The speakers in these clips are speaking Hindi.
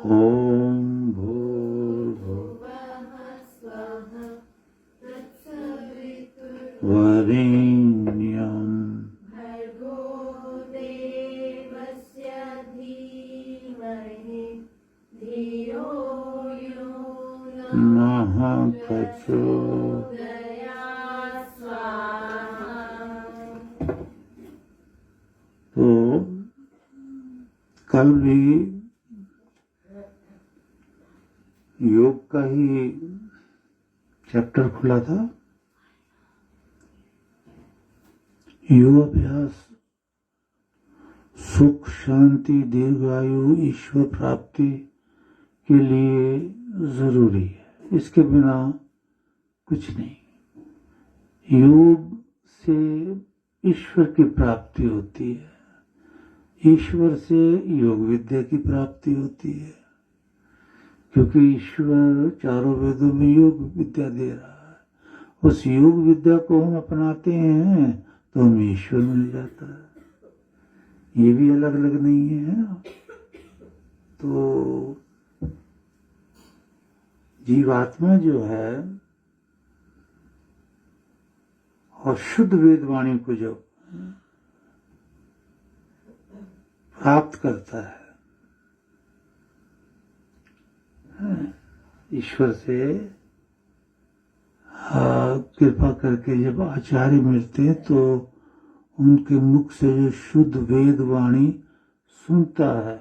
ओम भूर्भुवः स्वः तत्सवितुर्वरेण्यं भर्गो देवस्य धीमहि धियो यो नः प्रचोदयात् स्वाहा। तो कल भी योग का ही चैप्टर खुला था। योगाभ्यास सुख शांति दीर्घायु ईश्वर प्राप्ति के लिए जरूरी है, इसके बिना कुछ नहीं। योग से ईश्वर की प्राप्ति होती है, ईश्वर से योग विद्या की प्राप्ति होती है, क्योंकि ईश्वर चारों वेदों में योग विद्या दे रहा है। उस योग विद्या को हम अपनाते हैं तो हमें ईश्वर मिल जाता है। ये भी अलग अलग नहीं है ना। तो जीवात्मा जो है और शुद्ध वेदवाणी को जब प्राप्त करता है ईश्वर से कृपा करके, जब आचार्य मिलते हैं तो उनके मुख से जो शुद्ध वेद वाणी सुनता है,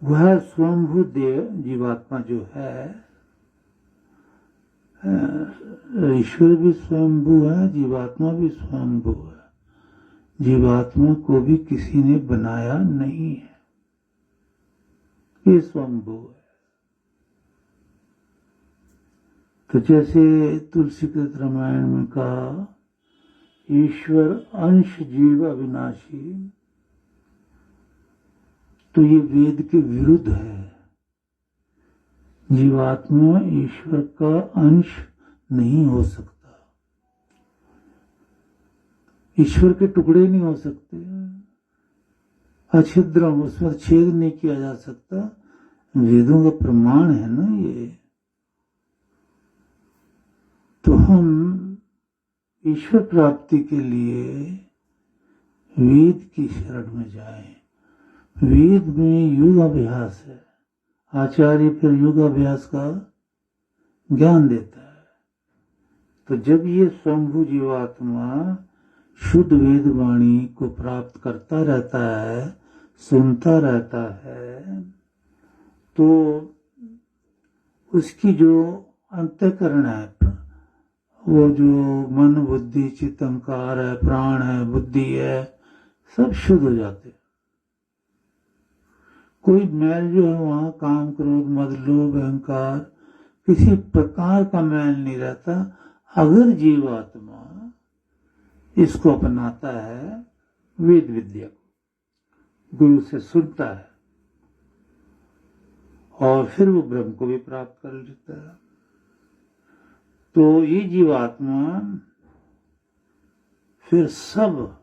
वह स्वयंभू देव जीवात्मा जो है, ईश्वर भी स्वयंभू है, जीवात्मा भी स्वयंभू है। जीवात्मा को भी किसी ने बनाया नहीं है, ये स्वयंभू है। तो जैसे तुलसीकृत रामायण में कहा, ईश्वर अंश जीव अविनाशी, तो ये वेद के विरुद्ध है। जीवात्मा ईश्वर का अंश नहीं हो सकता, ईश्वर के टुकड़े नहीं हो सकते, अच्छिद्रम, उसमें छेद नहीं किया जा सकता। वेदों का प्रमाण है ना ये। तो हम ईश्वर प्राप्ति के लिए वेद की शरण में जाएं। वेद में योगाभ्यास है, आचार्य फिर योगाभ्यास का ज्ञान देता है। तो जब ये स्वयंभू जीवात्मा शुद्ध वेद वाणी को प्राप्त करता रहता है, सुनता रहता है, तो उसकी जो अंतःकरण है, वो जो मन बुद्धि चित्त अहंकार है, प्राण है, बुद्धि है, सब शुद्ध हो जाते हैं। कोई मैल जो है वहां काम क्रोध मद लोभ अहंकार किसी प्रकार का मैल नहीं रहता, अगर जीवात्मा इसको अपनाता है, वेद विद्या को गुरु से सुनता है, और फिर वो ब्रह्म को भी प्राप्त कर लेता है। तो ये जीवात्मा फिर सब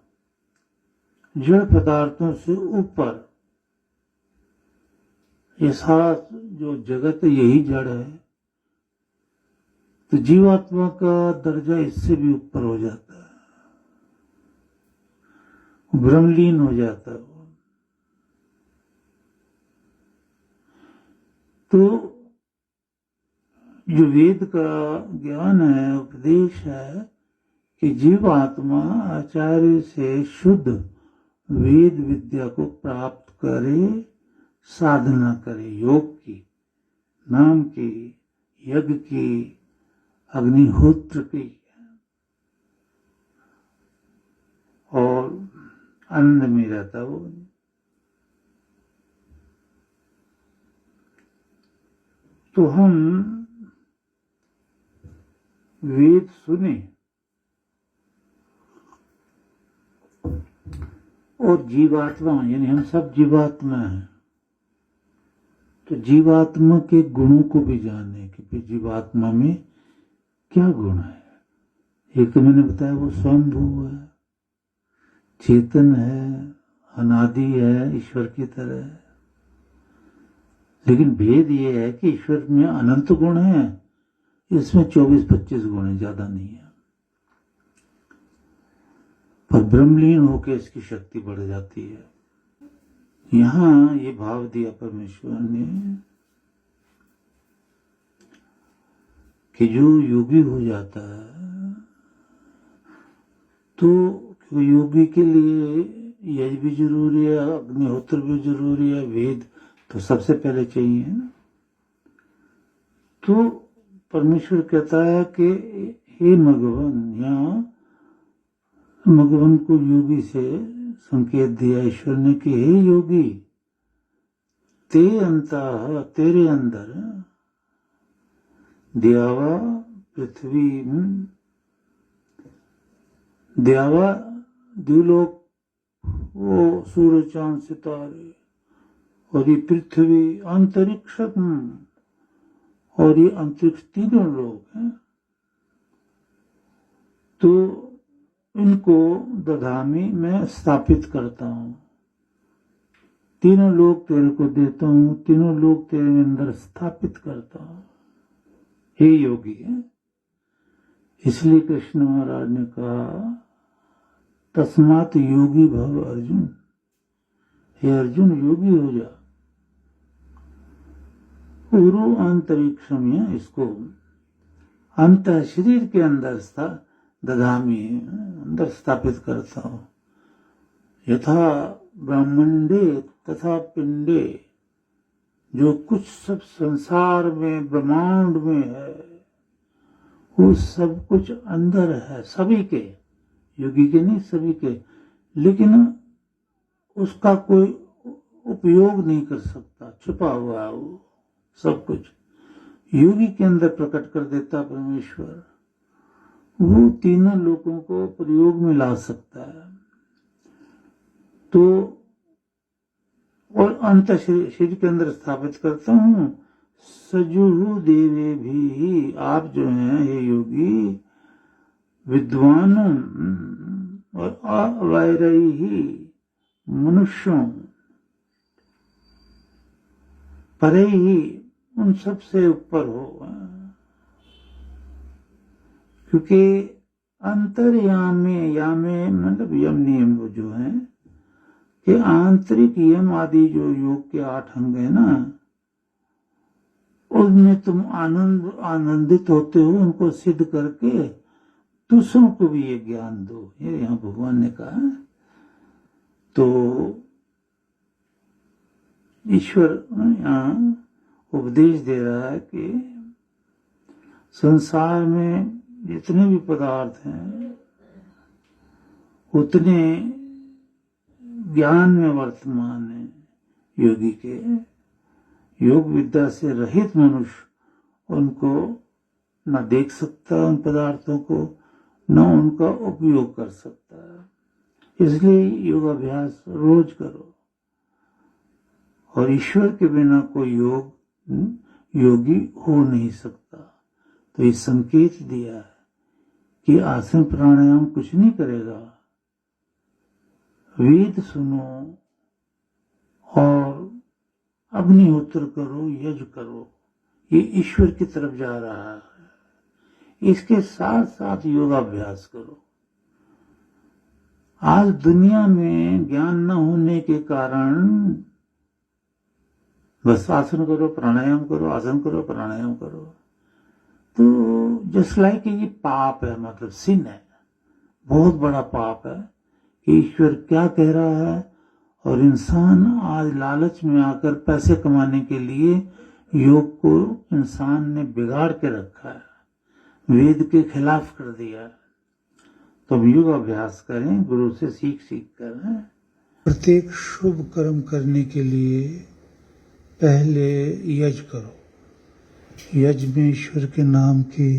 जड़ पदार्थों से ऊपर, ये सारा जो जगत है यही जड़ है, तो जीवात्मा का दर्जा इससे भी ऊपर हो जाता है, ब्रह्मलीन हो जाता है। तो जो वेद का ज्ञान है, उपदेश है कि जीवात्मा आचार्य से शुद्ध वेद विद्या को प्राप्त करे, साधना करे, योग की, नाम की, यज्ञ की, अग्निहोत्र की, और आनंद में रहता वो। तो हम वेद सुने और जीवात्मा, यानी हम सब जीवात्मा हैं, तो जीवात्मा के गुणों को भी जाने कि जीवात्मा में क्या गुण है। एक तो मैंने बताया वो स्वयंभू है, चेतन है, अनादि है, ईश्वर की तरह है। लेकिन भेद ये है कि ईश्वर में अनंत गुण है, इसमें 24-25 गुण है, ज्यादा नहीं है। पर ब्रह्मलीन होकर इसकी शक्ति बढ़ जाती है। यहां ये भाव दिया परमेश्वर ने कि जो योगी हो जाता है तो योगी के लिए यज्ञ भी जरूरी है, अग्निहोत्र भी जरूरी है, वेद तो सबसे पहले चाहिए ना। तो परमेश्वर कहता है कि हे मगवन, यहाँ मगवन को योगी से संकेत दिया ईश्वर ने कि हे योगी, तेरे अंदर द्यावा पृथ्वी, द्यावा द्युलोक, वो सूर्य चांद सितारे और ये पृथ्वी, अंतरिक्ष और ये अंतरिक्ष, तीनों लोग हैं। तो इनको दधामी मैं स्थापित करता हूं, तीनों लोग तेरे को देता हूं, तीनों लोग तेरे अंदर स्थापित करता हूं, हे योगी है। इसलिए कृष्ण महाराज ने कहा तस्मात योगी भव अर्जुन, हे अर्जुन योगी हो जा। उरु अंतरिक्षम में इसको अंत शरीर के अंदर दधामी, अंदर स्थापित करता हूं। यथा ब्रह्मांडे तथा पिंडे, जो कुछ सब संसार में ब्रह्मांड में है वो सब कुछ अंदर है, सभी के, योगी के नहीं सभी के, लेकिन उसका कोई उपयोग नहीं कर सकता, छुपा हुआ है वो सब कुछ। योगी के अंदर प्रकट कर देता परमेश्वर, वो तीनों लोगों को प्रयोग में ला सकता है। तो और अंत शरीर के अंदर स्थापित करता हूं। सजुहु देवे भी, आप जो हैं हे योगी, विद्वान और अवैरही मनुष्यों, परे ही उन सब से ऊपर हो, क्योंकि अंतर्यामे, यामे मतलब यम नियम जो है कि आंतरिक यम आदि जो योग के 8 अंग है ना, उनमें तुम आनंदित होते हो, उनको सिद्ध करके दूसरों को भी ये ज्ञान दो, ये यहाँ भगवान ने कहा। तो ईश्वर यहाँ उपदेश दे रहा है कि संसार में जितने भी पदार्थ हैं उतने ज्ञान में वर्तमान है। योगी के, योग विद्या से रहित मनुष्य उनको न देख सकता उन पदार्थों को, न उनका उपयोग कर सकता है। इसलिए योगाभ्यास रोज करो। और ईश्वर के बिना कोई योगी हो नहीं सकता। तो ये संकेत दिया है कि आसन प्राणायाम कुछ नहीं करेगा, वेद सुनो और अग्निहोत्र करो, यज्ञ करो, ये ईश्वर की तरफ जा रहा है। इसके साथ साथ योगाभ्यास करो। आज दुनिया में ज्ञान न होने के कारण बस आसन करो, प्राणायाम करो, आसन करो, प्राणायाम करो। तो जस्ट लाइक ये पाप है, मतलब सिन है, बहुत बड़ा पाप है। ईश्वर क्या कह रहा है, और इंसान आज लालच में आकर पैसे कमाने के लिए योग को इंसान ने बिगाड़ के रखा है, वेद के खिलाफ कर दिया। तो अब योग अभ्यास करें, गुरु से सीख कर। प्रत्येक शुभ कर्म करने के लिए पहले यज्ञ करो। यज्ञ में ईश्वर के नाम की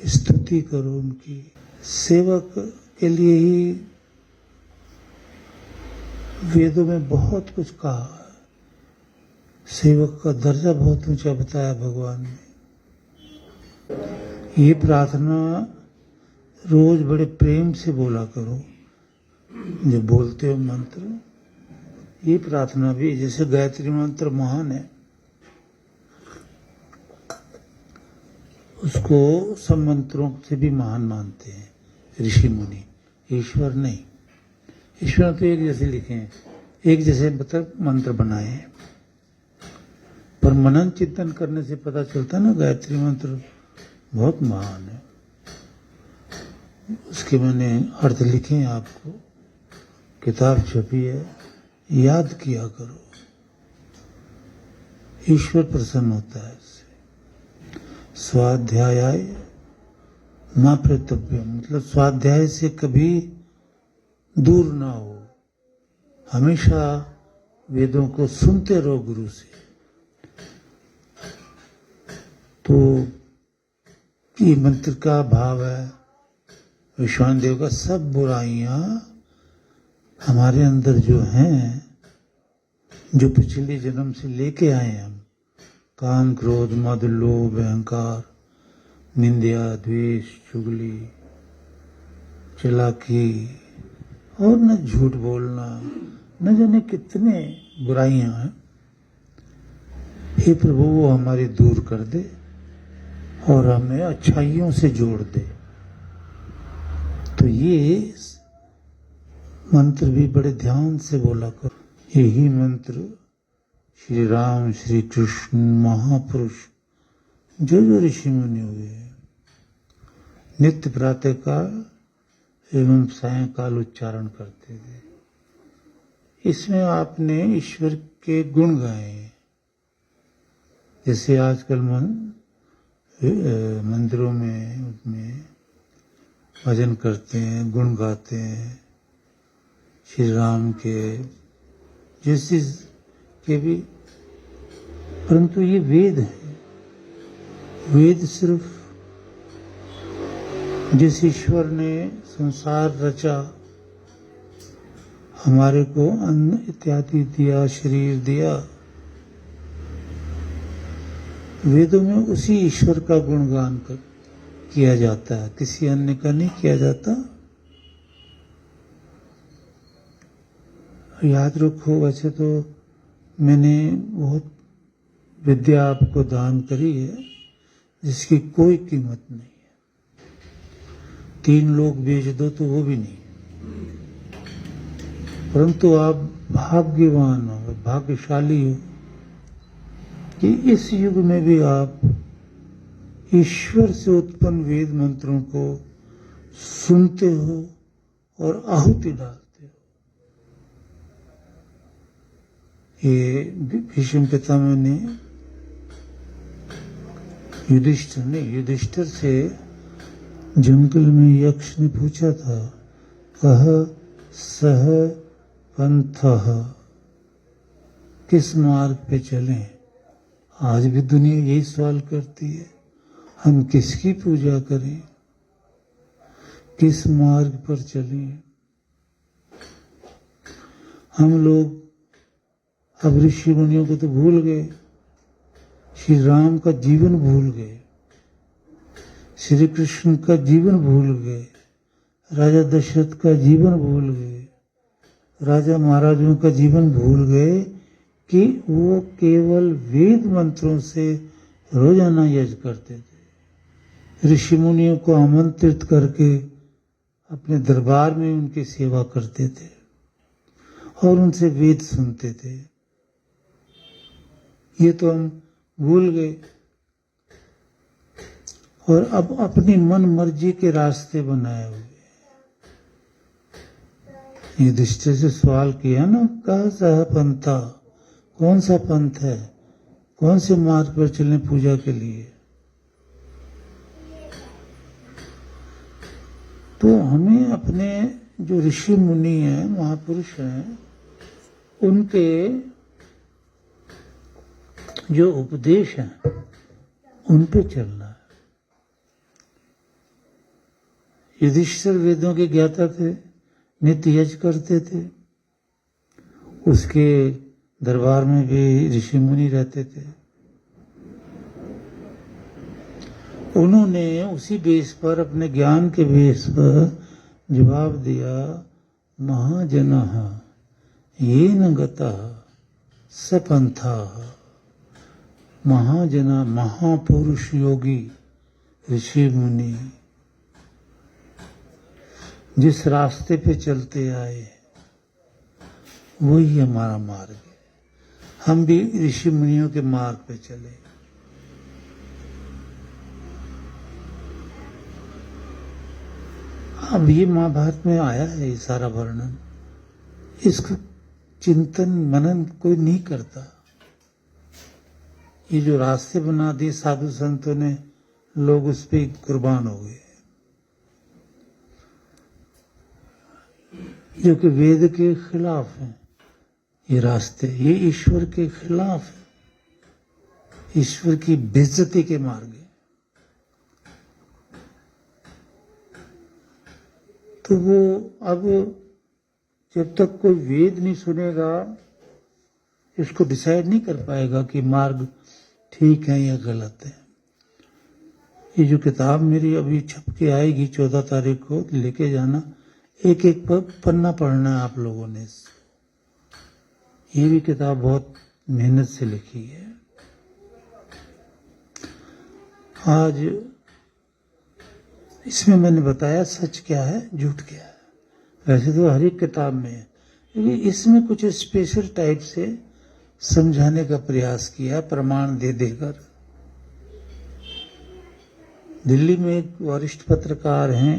स्तुति करो, उनकी सेवक के लिए ही वेदों में बहुत कुछ कहा है। सेवक का दर्जा बहुत ऊंचा बताया भगवान ने। ये प्रार्थना रोज बड़े प्रेम से बोला करो। जब बोलते हो मंत्र, ये प्रार्थना भी, जैसे गायत्री मंत्र महान है, उसको सब मंत्रों से भी महान मानते हैं ऋषि मुनि, ईश्वर नहीं। ईश्वर तो एक जैसे लिखे हैं, एक जैसे मतलब मंत्र बनाए हैं, पर मनन चिंतन करने से पता चलता है ना गायत्री मंत्र बहुत महान है। उसके मैंने अर्थ लिखे हैं, आपको किताब छपी है, याद किया करो, ईश्वर प्रसन्न होता है इससे। स्वाध्याय ना प्रतव्य, मतलब स्वाध्याय से कभी दूर ना हो, हमेशा वेदों को सुनते रहो गुरु से। तो ये मंत्र का भाव है विश्वान देव का, सब बुराइयां हमारे अंदर जो हैं, जो पिछले जन्म से लेके आए हैं हम, काम क्रोध मद लोभ अहंकार निंदा द्वेष चुगली चालाकी और न झूठ बोलना, न जाने कितने बुराइयां हैं, हे प्रभु वो हमारी दूर कर दे और हमें अच्छाइयों से जोड़ दे। तो ये मंत्र भी बड़े ध्यान से बोला करो। यही मंत्र श्री राम श्री कृष्ण महापुरुष जो जो ऋषि मुनि हुए नित्य प्रातः काल एवं सायंकाल उच्चारण करते थे। इसमें आपने ईश्वर के गुण गाए, जैसे आजकल मंदिरों में उसमें भजन करते हैं, गुण गाते हैं श्री राम के, जैसे के भी, परंतु ये वेद है। वेद सिर्फ जिस ईश्वर ने संसार रचा, हमारे को अन्न इत्यादि दिया, शरीर दिया, वेदों में उसी ईश्वर का गुणगान किया जाता है, किसी अन्य का नहीं किया जाता। याद रखो, वैसे तो मैंने बहुत विद्या आपको दान करी है जिसकी कोई कीमत नहीं है। 3 लोग बेच दो तो वो भी नहीं, परंतु आप भाग्यवान हो, भाग्यशाली हो कि इस युग में भी आप ईश्वर से उत्पन्न वेद मंत्रों को सुनते हो और आहुति डालते हो। ये भीष्म पितामह ने युधिष्ठिर से जंगल में यक्ष ने पूछा था, कह सह पंथः, किस मार्ग पे चलें। आज भी दुनिया यही सवाल करती है, हम किसकी पूजा करें, किस मार्ग पर चलें। हम लोग अब ऋषि मुनियों को तो भूल गए, श्री राम का जीवन भूल गए, श्री कृष्ण का जीवन भूल गए, राजा दशरथ का जीवन भूल गए, राजा महाराजों का जीवन भूल गए कि वो केवल वेद मंत्रों से रोजाना यज्ञ करते थे। ऋषि मुनियों को आमंत्रित करके अपने दरबार में उनकी सेवा करते थे और उनसे वेद सुनते थे। ये तो हम भूल गए और अब अपनी मन मर्जी के रास्ते बनाए हुए। युधिष्ठिर से सवाल किया ना, कहा सह पंथा, कौन सा पंथ है, कौन से मार्ग पर चलने पूजा के लिए। तो हमें अपने जो ऋषि मुनि हैं, महापुरुष हैं, उनके जो उपदेश हैं उन पे चलना है। युधिष्ठिर वेदों के ज्ञाता थे, नित्य यज्ञ करते थे, उसके दरबार में भी ऋषि मुनि रहते थे। उन्होंने उसी बेस पर, अपने ज्ञान के बेस पर जवाब दिया, महाजनः येन गतः सपंथः। महाजना, महापुरुष योगी ऋषि मुनि जिस रास्ते पे चलते आए वही हमारा मार्ग है। हम भी ऋषि मुनियों के मार्ग पे चले। अब ये महाभारत में आया है ये सारा वर्णन, इसका चिंतन मनन कोई नहीं करता। ये जो रास्ते बना दिए साधु संतों ने, लोग उस पे कुर्बान हो गए, जो कि वेद के खिलाफ हैं। ये रास्ते ये ईश्वर के खिलाफ है, ईश्वर की बेइज्जती के मार्ग है। तो वो अब जब तक कोई वेद नहीं सुनेगा, इसको डिसाइड नहीं कर पाएगा कि मार्ग ठीक है या गलत है। ये जो किताब मेरी अभी छप के आएगी 14 तारीख को, लेके जाना, एक एक पन्ना पढ़ना है आप लोगों ने। ये भी किताब बहुत मेहनत से लिखी है। आज इसमें मैंने बताया सच क्या है, झूठ क्या है। वैसे तो हर एक किताब में है, लेकिन इसमें कुछ स्पेशल टाइप से समझाने का प्रयास किया, प्रमाण दे देकर। दिल्ली में एक वरिष्ठ पत्रकार हैं,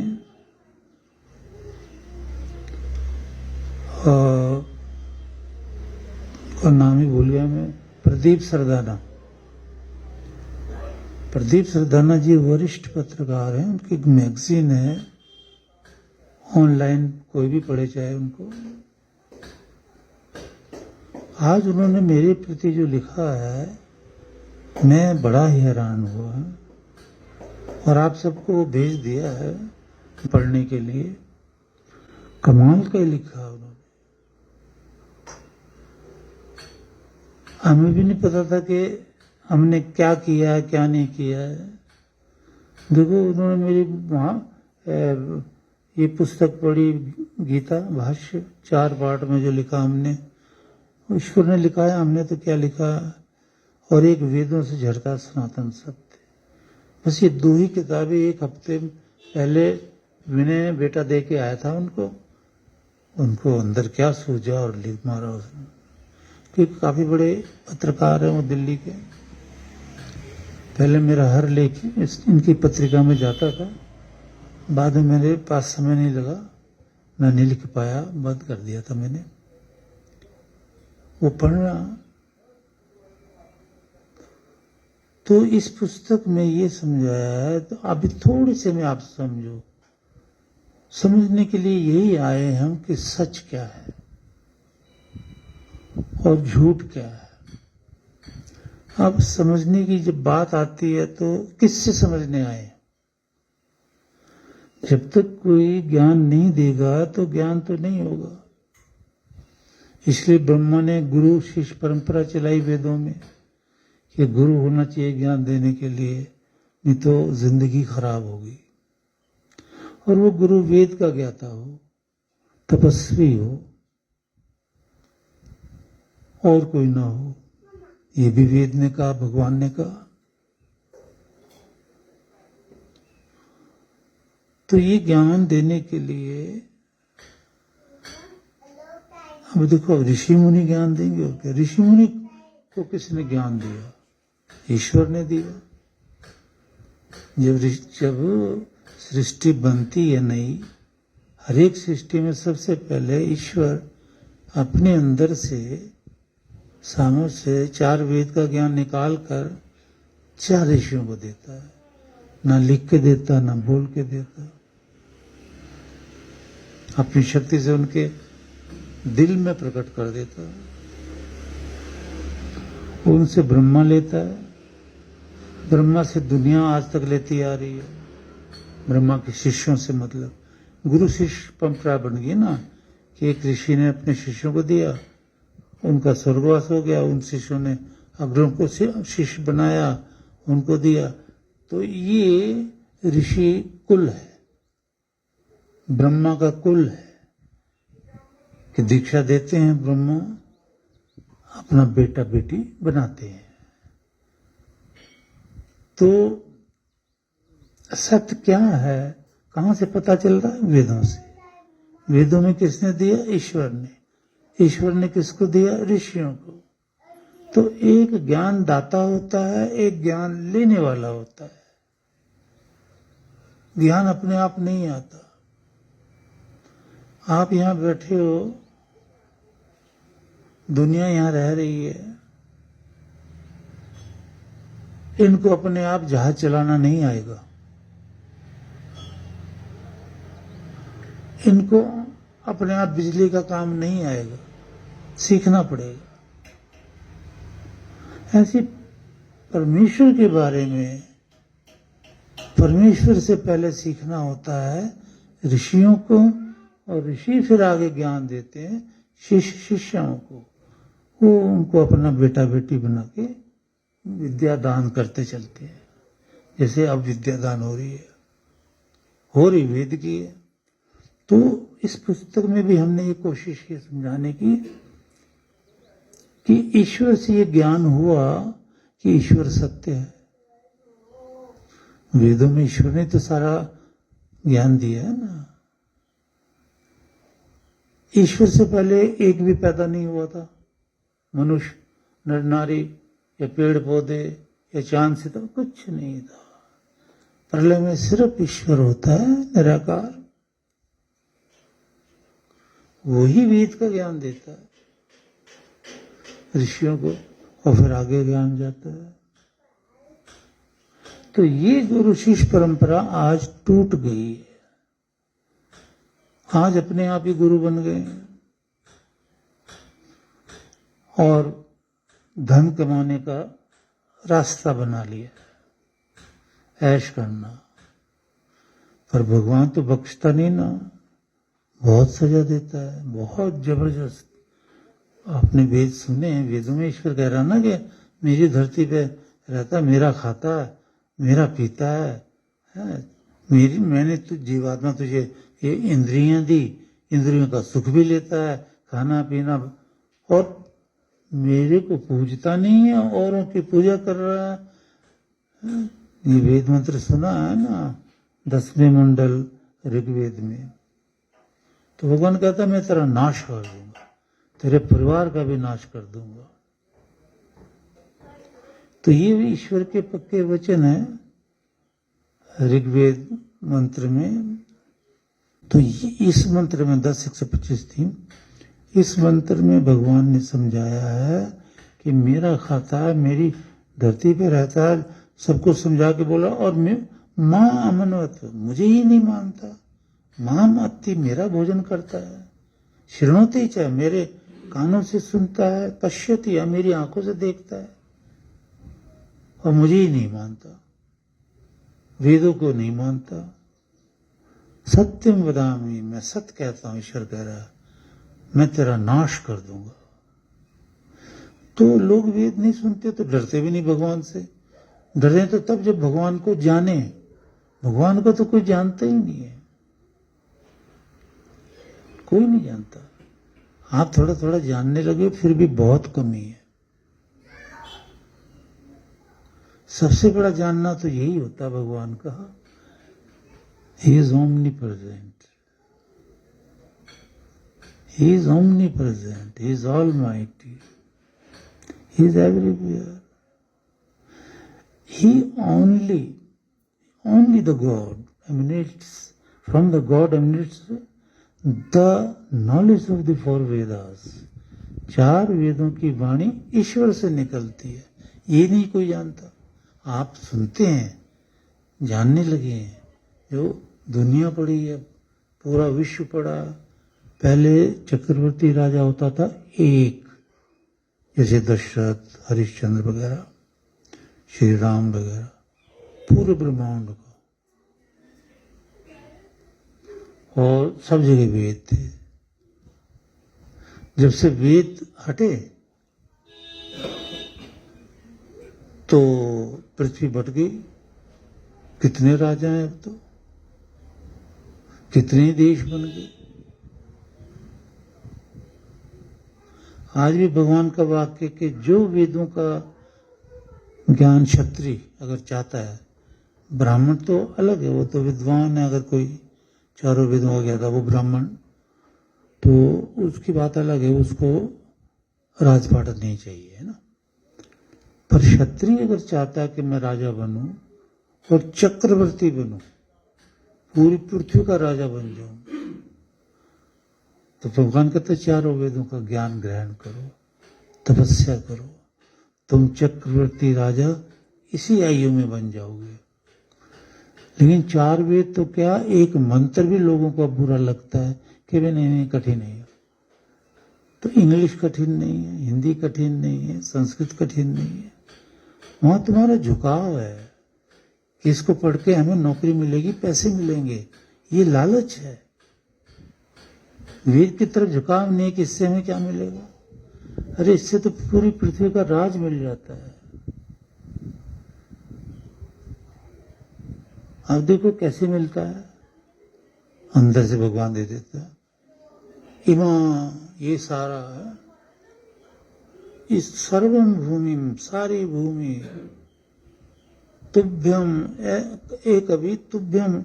उनका नाम ही भूल गया मैं, प्रदीप सरदाना। प्रदीप सरदाना जी वरिष्ठ पत्रकार हैं, उनकी एक मैगजीन है, ऑनलाइन कोई भी पढ़े चाहे उनको। आज उन्होंने मेरे प्रति जो लिखा है, मैं बड़ा ही हैरान हुआ और आप सबको भेज दिया है पढ़ने के लिए। कमाल का ही लिखा उन्होंने। हमें भी नहीं पता था कि हमने क्या किया है क्या नहीं किया है। देखो उन्होंने मेरी वहाँ ये पुस्तक पढ़ी, गीता भाष्य 4 पार्ट में जो लिखा हमने, ईश्वर ने लिखा है, हमने तो क्या लिखा। और एक वेदों से झरता सनातन सत्य। बस ये 2 ही किताबें एक हफ्ते पहले विनय बेटा दे के आया था उनको अंदर क्या सूझा और लिख मारा उसने। क्योंकि काफी बड़े पत्रकार हैं वो दिल्ली के। पहले मेरा हर लेख इनकी पत्रिका में जाता था, बाद में मेरे पास समय नहीं लगा, मैं नहीं लिख पाया, बंद कर दिया था मैंने वो पढ़ना। तो इस पुस्तक में ये समझाया है, तो अभी थोड़े से में आप समझो। समझने के लिए यही आए हम कि सच क्या है और झूठ क्या है। अब समझने की जब बात आती है तो किससे समझने आए। जब तक कोई ज्ञान नहीं देगा तो ज्ञान तो नहीं होगा। इसलिए ब्रह्मा ने गुरु शिष्य परंपरा चलाई वेदों में कि गुरु होना चाहिए ज्ञान देने के लिए, नहीं तो जिंदगी खराब होगी। और वो गुरु वेद का ज्ञाता हो, तपस्वी हो, और कोई ना हो। ये भी वेद ने कहा, भगवान ने कहा। तो ये ज्ञान देने के लिए अब देखो ऋषि मुनि ज्ञान देंगे और क्या। ऋषि मुनि को किसने ज्ञान दिया? ईश्वर ने दिया। जब सृष्टि बनती है नई, हर एक सृष्टि में सबसे पहले ईश्वर अपने अंदर से सामर्थ्य से 4 वेद का ज्ञान निकाल कर 4 ऋषियों को देता है। ना लिख के देता, ना बोल के देता, अपनी शक्ति से उनके दिल में प्रकट कर देता है। उनसे ब्रह्मा लेता है, ब्रह्मा से दुनिया आज तक लेती आ रही है। ब्रह्मा के शिष्यों से मतलब गुरु शिष्य परंपरा बन गई ना, कि एक ऋषि ने अपने शिष्यों को दिया, उनका स्वर्गवास हो गया, उन शिष्यों ने अग्रों को शिष्य बनाया, उनको दिया। तो ये ऋषि कुल है, ब्रह्मा का कुल है कि दीक्षा देते हैं ब्रह्मा, अपना बेटा बेटी बनाते हैं। तो सत्य क्या है, कहां से पता चल रहा है? वेदों से। वेदों में किसने दिया? ईश्वर ने। ईश्वर ने किसको दिया? ऋषियों को। तो एक ज्ञान दाता होता है, एक ज्ञान लेने वाला होता है। ज्ञान अपने आप नहीं आता। आप यहां बैठे हो, दुनिया यहां रह रही है, इनको अपने आप जहाज चलाना नहीं आएगा। इनको अपने आप बिजली का काम नहीं आएगा, सीखना पड़ेगा। ऐसे परमेश्वर के बारे में परमेश्वर से पहले सीखना होता है ऋषियों को, और ऋषि फिर आगे ज्ञान देते हैं शिष्य शिष्यों को। वो उनको अपना बेटा बेटी बना के विद्या दान करते चलते हैं। जैसे अब विद्या दान हो रही वेद की है। तो इस पुस्तक में भी हमने ये कोशिश की समझाने की कि ईश्वर से ये ज्ञान हुआ कि ईश्वर सत्य है। वेदों में ईश्वर ने तो सारा ज्ञान दिया है ना। ईश्वर से पहले एक भी पैदा नहीं हुआ था। मनुष्य, नर नारी या पेड़ पौधे या चांद सितारा कुछ नहीं था। प्रलय में सिर्फ ईश्वर होता है, निराकार। वही वेद का ज्ञान देता है ऋषियों को, और फिर आगे ज्ञान जाता है। तो ये गुरु शिष्य परंपरा आज टूट गई है। आज अपने आप ही गुरु बन गए और धन कमाने का रास्ता बना लिया, ऐश करना। पर भगवान तो बख्शता नहीं ना, बहुत सजा देता है, बहुत जबरदस्त। आपने वेद सुने हैं, वेदों में ईश्वर कह रहा ना कि मेरी धरती पे रहता, मेरा खाता है, मेरा पीता है, मैंने जीवात्मा तुझे ये इंद्रियां दी, इंद्रियों का सुख भी लेता है, खाना पीना, और मेरे को पूजता नहीं है, औरों की पूजा कर रहा है। ये वेद मंत्र सुना है ना, 10वें मंडल ऋग्वेद में। तो भगवान कहता मैं तेरा नाश कर दूंगा, तेरे परिवार का भी नाश कर दूंगा। तो ये भी ईश्वर के पक्के वचन है ऋग्वेद मंत्र में। तो इस मंत्र में 10:125 थी। इस मंत्र में भगवान ने समझाया है कि मेरा खाता है, मेरी धरती पे रहता है, सबको समझा के बोला। और मैं मां अमनवत, मुझे ही नहीं मानता। मां माती, मेरा भोजन करता है। श्रृणोति च, मेरे कानों से सुनता है। पश्यति, या मेरी आंखों से देखता है, और मुझे ही नहीं मानता, वेदों को नहीं मानता। सत्यम वदामि, मैं सत्य कहता हूं, ईश्वर कह रहा है, मैं तेरा नाश कर दूंगा। तो लोग वेद नहीं सुनते तो डरते भी नहीं भगवान से। डरे तो तब जब भगवान को जाने। भगवान को तो कोई जानता ही नहीं है, कोई नहीं जानता। आप थोड़ा थोड़ा जानने लगे, फिर भी बहुत कमी है। सबसे बड़ा जानना तो यही होता है भगवान का। He is omnipresent. He is omnipresent. He is almighty. He is everywhere. He only the God emanates, from the God emanates the knowledge of the four Vedas. 4 वेदों की वाणी ईश्वर से निकलती है, ये नहीं कोई जानता। आप सुनते हैं, जानने लगे हैं। जो दुनिया पड़ी है, पूरा विश्व पड़ा। पहले चक्रवर्ती राजा होता था एक, जैसे दशरथ, हरिश्चंद्र वगैरह, श्री राम वगैरह, पूरे ब्रह्मांड का। और सब जगह वेद थे। जब से वेद हटे तो पृथ्वी बट गई। कितने राजा हैं अब तो, कितने देश बन गए। आज भी भगवान का वाक्य कि जो वेदों का ज्ञान क्षत्रिय अगर चाहता है, ब्राह्मण तो अलग है, वो तो विद्वान है। अगर कोई चारों वेदों का ज्ञाता वो ब्राह्मण, तो उसकी बात अलग है, उसको राजपाट नहीं चाहिए, है ना। पर क्षत्रिय अगर चाहता है कि मैं राजा बनूं और चक्रवर्ती बनूं, पूरी पृथ्वी का राजा बन जाऊं, तो भगवान कहते चारों वेदों का ज्ञान ग्रहण करो, तपस्या करो, तुम चक्रवर्ती राजा इसी आयु में बन जाओगे। लेकिन चार वेद तो क्या, एक मंत्र भी लोगों को बुरा लगता है कि वे नहीं कठिन है। तो इंग्लिश कठिन नहीं है, हिंदी कठिन नहीं है, संस्कृत कठिन नहीं है। वहां तुम्हारा झुकाव है कि इसको पढ़ के हमें नौकरी मिलेगी, पैसे मिलेंगे, ये लालच है। वेद की तरफ झुकाव नहीं कि इससे हमें क्या मिलेगा। अरे इससे तो पूरी पृथ्वी का राज मिल जाता है। अब देखो कैसे मिलता है, अंदर से भगवान दे देता है। इमा, ये सारा है, इस सर्वम भूमि, सारी भूमि, तुभ्यम, ए कवि तुभ्यम,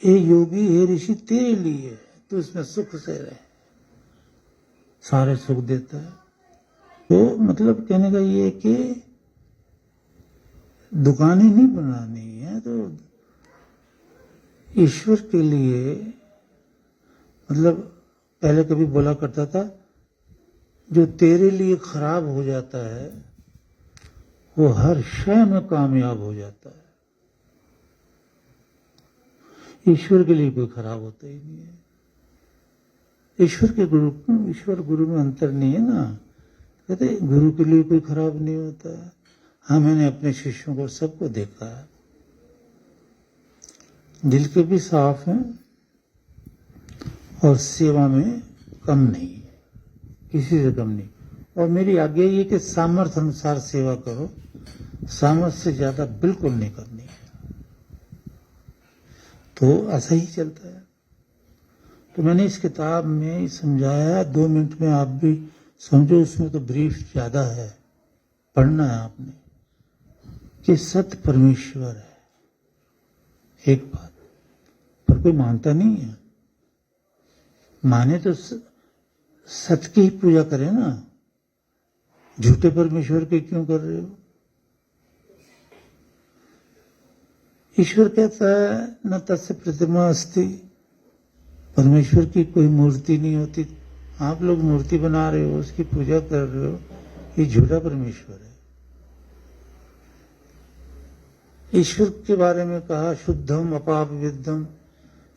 ए योगी, हे ऋषि तेरे लिए, तो इसमें सुख से रहे, सारे सुख देता है। तो मतलब कहने का ये कि दुकानें नहीं बनानी है, तो ईश्वर के लिए, मतलब पहले कभी बोला करता था, जो तेरे लिए खराब हो जाता है वो हर शय में कामयाब हो जाता है। ईश्वर के लिए कोई खराब होता ही नहीं है। ईश्वर गुरु में अंतर नहीं है ना। कहते गुरु के लिए कोई खराब नहीं होता है। हाँ, मैंने अपने शिष्यों को सबको देखा है, दिल के भी साफ हैं और सेवा में कम नहीं, किसी से कम नहीं। और मेरी आज्ञा ये कि सामर्थ्य अनुसार सेवा करो, सामर्थ्य से ज्यादा बिल्कुल नहीं करनी है। तो ऐसा ही चलता है। तो मैंने इस किताब में समझाया, 2 मिनट में आप भी समझो, उसमें तो ब्रीफ ज्यादा है, पढ़ना है आपने, कि सत्य परमेश्वर है, एक बात। पर कोई मानता नहीं है। माने तो सत्य की ही पूजा करे ना, झूठे परमेश्वर के क्यों कर रहे हो। ईश्वर कहता है न तस्य प्रतिमा अस्ति, परमेश्वर की कोई मूर्ति नहीं होती। आप लोग मूर्ति बना रहे हो, उसकी पूजा कर रहे हो, ये झूठा परमेश्वर है। ईश्वर के बारे में कहा शुद्धम अपाप विद्धम,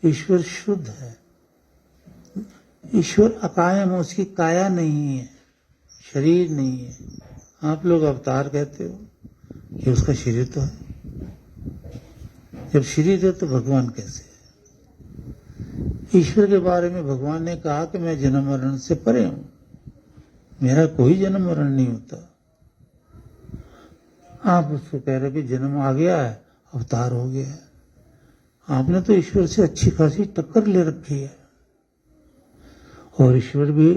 ईश्वर शुद्ध है। ईश्वर अकायम, उसकी काया नहीं है, शरीर नहीं है। आप लोग अवतार कहते हो, ये उसका शरीर तो है। जब शरीर है तो भगवान कैसे है। ईश्वर के बारे में भगवान ने कहा कि मैं जन्म मरण से परे हूं, मेरा कोई जन्म मरण नहीं होता। आप उसको कह रहे कि जन्म आ गया है, अवतार हो गया है। आपने तो ईश्वर से अच्छी खासी टक्कर ले रखी है। और ईश्वर भी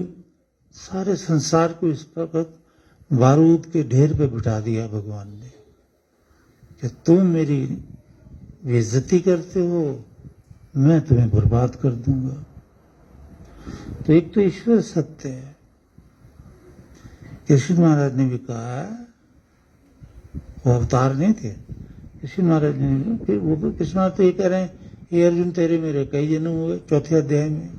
सारे संसार को इस वक्त बारूद के ढेर पे बिठा दिया भगवान ने कि तुम मेरी बेइज्जती करते हो, मैं तुम्हें बर्बाद कर दूंगा। तो एक तो ईश्वर सत्य है। कृष्ण महाराज ने भी कहा, वो अवतार नहीं थे कृष्ण महाराज ने, फिर वो कृष्ण महाराज तो ये कह रहे हैं, ये अर्जुन तेरे मेरे कई जन्म हुए, 4थे अध्याय में।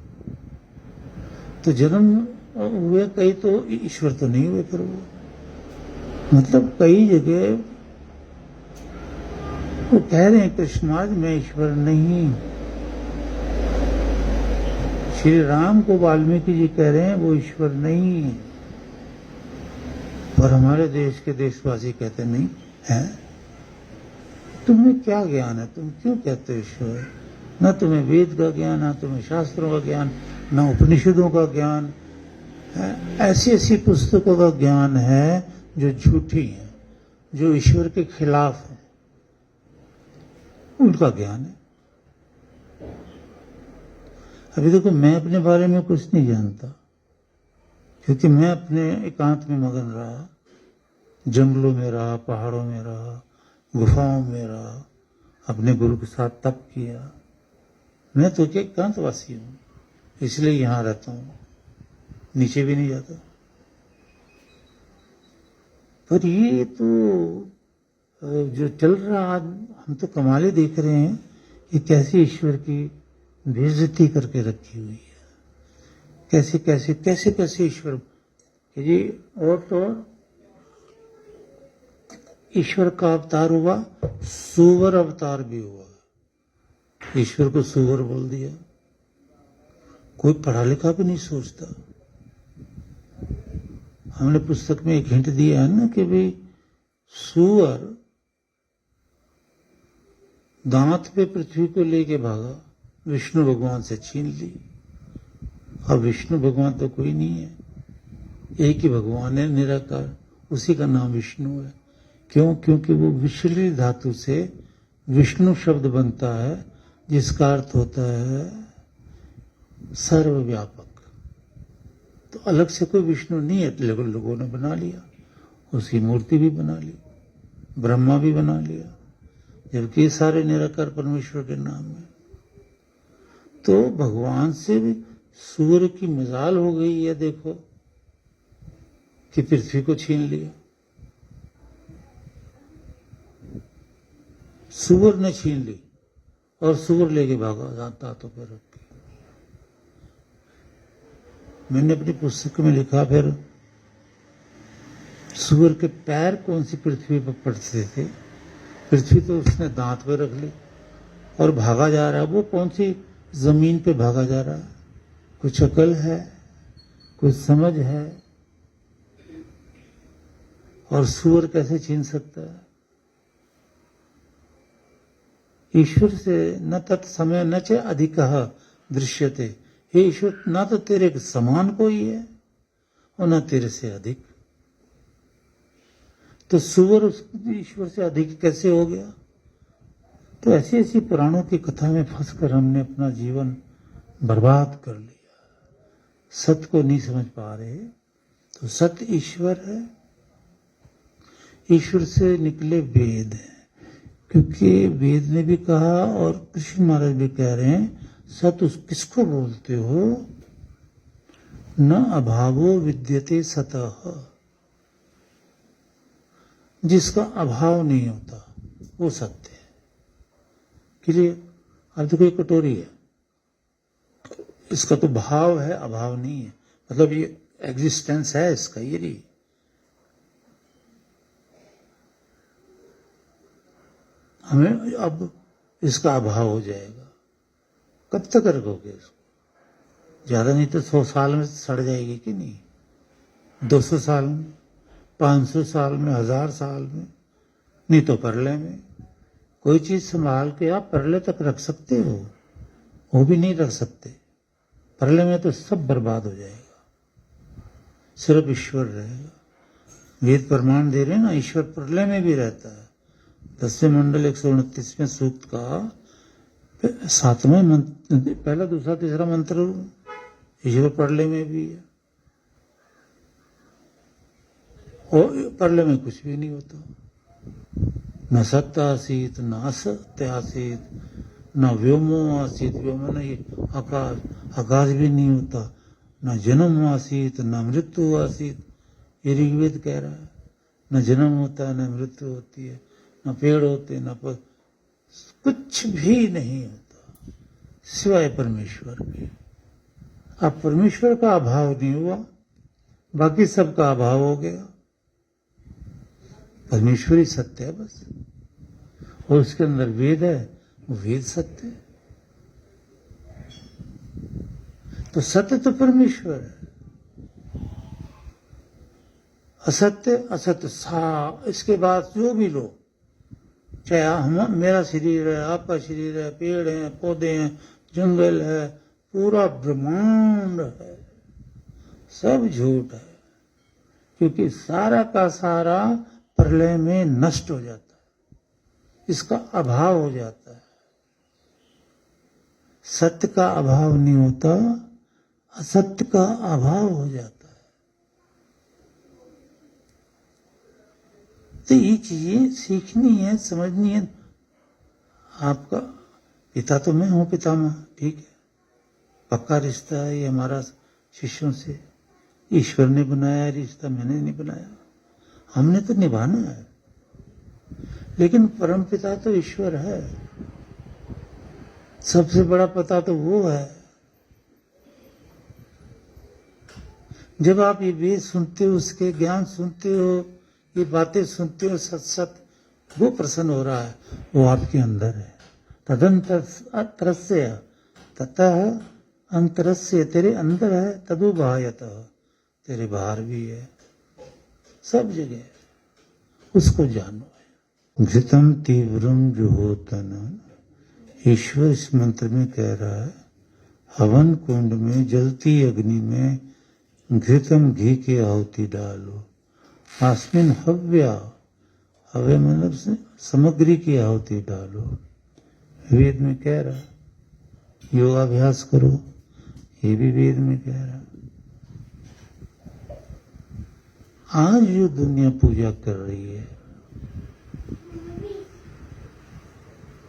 तो जन्म हुए कई, तो ईश्वर तो नहीं हुए। फिर वो मतलब कई जगह वो कह रहे हैं कृष्ण महाराज मैं ईश्वर नहीं। श्री राम को वाल्मीकि जी कह रहे हैं वो ईश्वर नहीं, पर हमारे देश के देशवासी कहते नहीं है। तुम्हें क्या ज्ञान है, तुम क्यों कहते हो ईश्वर। न तुम्हें वेद का ज्ञान, न तुम्हें शास्त्रों का ज्ञान, न उपनिषदों का ज्ञान है। ऐसी ऐसी पुस्तकों का ज्ञान है जो झूठी है, जो ईश्वर के खिलाफ है, उनका ज्ञान है। अभी देखो, मैं अपने बारे में कुछ नहीं जानता, क्योंकि मैं अपने एकांत में मगन रहा, जंगलों में रहा, पहाड़ों में रहा, गुफाओं में रहा, अपने गुरु के साथ तप किया। मैं तो क्या एकांतवासी हूँ, इसलिए यहाँ रहता हूँ, नीचे भी नहीं जाता। पर ये तो जो चल रहा, हम तो कमाले देख रहे हैं कि कैसे ईश्वर की बेइज्जती करके रखी हुई है, कैसे कैसे कैसे कैसे ईश्वर जी। और तो ईश्वर का अवतार हुआ, सुवर अवतार भी हुआ। ईश्वर को सुवर बोल दिया। कोई पढ़ा लिखा भी नहीं सोचता। हमने पुस्तक में एक हिंट दिया है ना कि भाई सुअर दांत पे पृथ्वी को लेके भागा, विष्णु भगवान से छीन ली। अब विष्णु भगवान तो कोई नहीं है, एक ही भगवान है निराकार, उसी का नाम विष्णु है। क्यों? क्योंकि वो विश्ली धातु से विष्णु शब्द बनता है, जिसका अर्थ होता है सर्वव्यापक। तो अलग से कोई विष्णु नहीं है, लोगों ने बना लिया, उसकी मूर्ति भी बना ली, ब्रह्मा भी बना लिया, जबकि सारे निराकार परमेश्वर के नाम है। तो भगवान से भी सूर्य की मजाल हो गई है, देखो कि पृथ्वी को छीन लिया। सूअर ने छीन ली और सूअर लेके भागा दांतों पर रख के। मैंने अपनी पुस्तक में लिखा, फिर सूअर के पैर कौन सी पृथ्वी पर पड़ते थे? पृथ्वी तो उसने दांत पे रख ली और भागा जा रहा है। वो कौन सी जमीन पे भागा जा रहा है? कुछ अकल है, कुछ समझ है? और सूअर कैसे छीन सकता है? ईश्वर से न तत्समय न च अधिकः दृश्यते। हे ईश्वर, ना तो तेरे समान कोई है और न तेरे से अधिक। तो सूअर ईश्वर से अधिक कैसे हो गया? तो ऐसी ऐसी पुराणों की कथा में फंसकर हमने अपना जीवन बर्बाद कर लिया। सत्य को नहीं समझ पा रहे। तो सत्य ईश्वर है, ईश्वर से निकले वेद हैं। क्योंकि वेद ने भी कहा और कृष्ण महाराज भी कह रहे हैं, सत्य किसको बोलते हो? न अभावो विद्यते सतः। जिसका अभाव नहीं होता वो सत्य है। क्लियर? अब देखो ये कटोरी है, इसका तो भाव है, अभाव नहीं है। मतलब ये एग्जिस्टेंस है इसका, ये नहीं। हमें अब इसका अभाव हो जाएगा। कब तक रखोगे इसको? ज्यादा नहीं तो 100 साल में सड़ जाएगी कि नहीं? 200 साल में, 500 साल में, 1000 साल में, नहीं तो परले में। कोई चीज संभाल के आप परले तक रख सकते हो? वो भी नहीं रख सकते। परले में तो सब बर्बाद हो जाएगा, सिर्फ ईश्वर रहेगा। वेद प्रमाण दे रहे हैं ना, ईश्वर प्रलय में भी रहता है। 10वें मंडल 129वें सूक्त का 7वां मंत्र, पहला दूसरा तीसरा मंत्र ईश्वर प्रलय में भी है। और प्रलय में कुछ भी नहीं होता। न सत्य आसीत, न असत्य आसीत, न व्योमो आसीत, व्योमो नहीं आकाश, आकाश भी नहीं होता। न जन्म आसीत, न मृत्यु आसीत, ये ऋग्वेद कह रहा है। न जन्म होता है, न मृत्यु होती है, न पेड़ होते, न कुछ भी नहीं होता सिवाय परमेश्वर के। अब परमेश्वर का अभाव नहीं हुआ, बाकी सबका अभाव हो गया। परमेश्वर ही सत्य है बस, और उसके अंदर वेद है, वो वेद सत्य है। तो सत्य तो परमेश्वर है, असत्य असत्य सा। इसके बाद जो भी लो, चाहे हम, मेरा शरीर है, आपका शरीर है, पेड़ है, पौधे हैं, जंगल है, पूरा ब्रह्मांड है, सब झूठ है। क्योंकि सारा का सारा प्रलय में नष्ट हो जाता है, इसका अभाव हो जाता है। सत्य का अभाव नहीं होता, असत्य का अभाव हो जाता है। तो ये चीजें सीखनी है, समझनी है। आपका पिता तो मैं हूं, पितामह, ठीक है, पक्का रिश्ता है ये हमारा शिष्यों से। ईश्वर ने बनाया रिश्ता, मैंने नहीं बनाया, हमने तो निभाना है। लेकिन परम पिता तो ईश्वर है, सबसे बड़ा पिता तो वो है। जब आप ये वेद सुनते हो, उसके ज्ञान सुनते हो, ये बातें सुनते हो, सत सत वो प्रसन्न हो रहा है, वो आपके अंदर है। तदंतरस्य ततः अंतरस्य, तेरे अंदर है, तदु बाह्यतः, तेरे बाहर भी है, सब जगह उसको जानो। घृतम तीव्रम जुहोतन, ईश्वर इस मंत्र में कह रहा है, हवन कुंड में जलती अग्नि में घृतम, घी की आहुति डालो। आस्मिन हव्या, हव्य मतलब से सामग्री की आहुति डालो। वेद में कह रहा, योगाभ्यास करो, ये भी वेद में कह रहा। आज जो दुनिया पूजा कर रही है,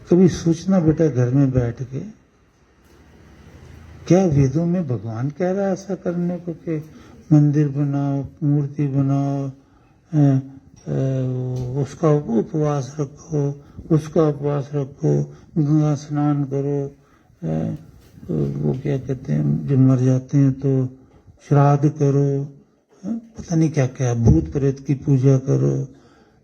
कभी सोचना बेटा घर में बैठ के, क्या वेदों में भगवान कह रहा है ऐसा करने को कि मंदिर बनाओ, मूर्ति बनाओ, उसका उपवास रखो, उसका उपवास रखो, गंगा स्नान करो, वो क्या कहते हैं जो मर जाते हैं तो श्राद्ध करो, पता नहीं क्या क्या, भूत प्रेत की पूजा करो,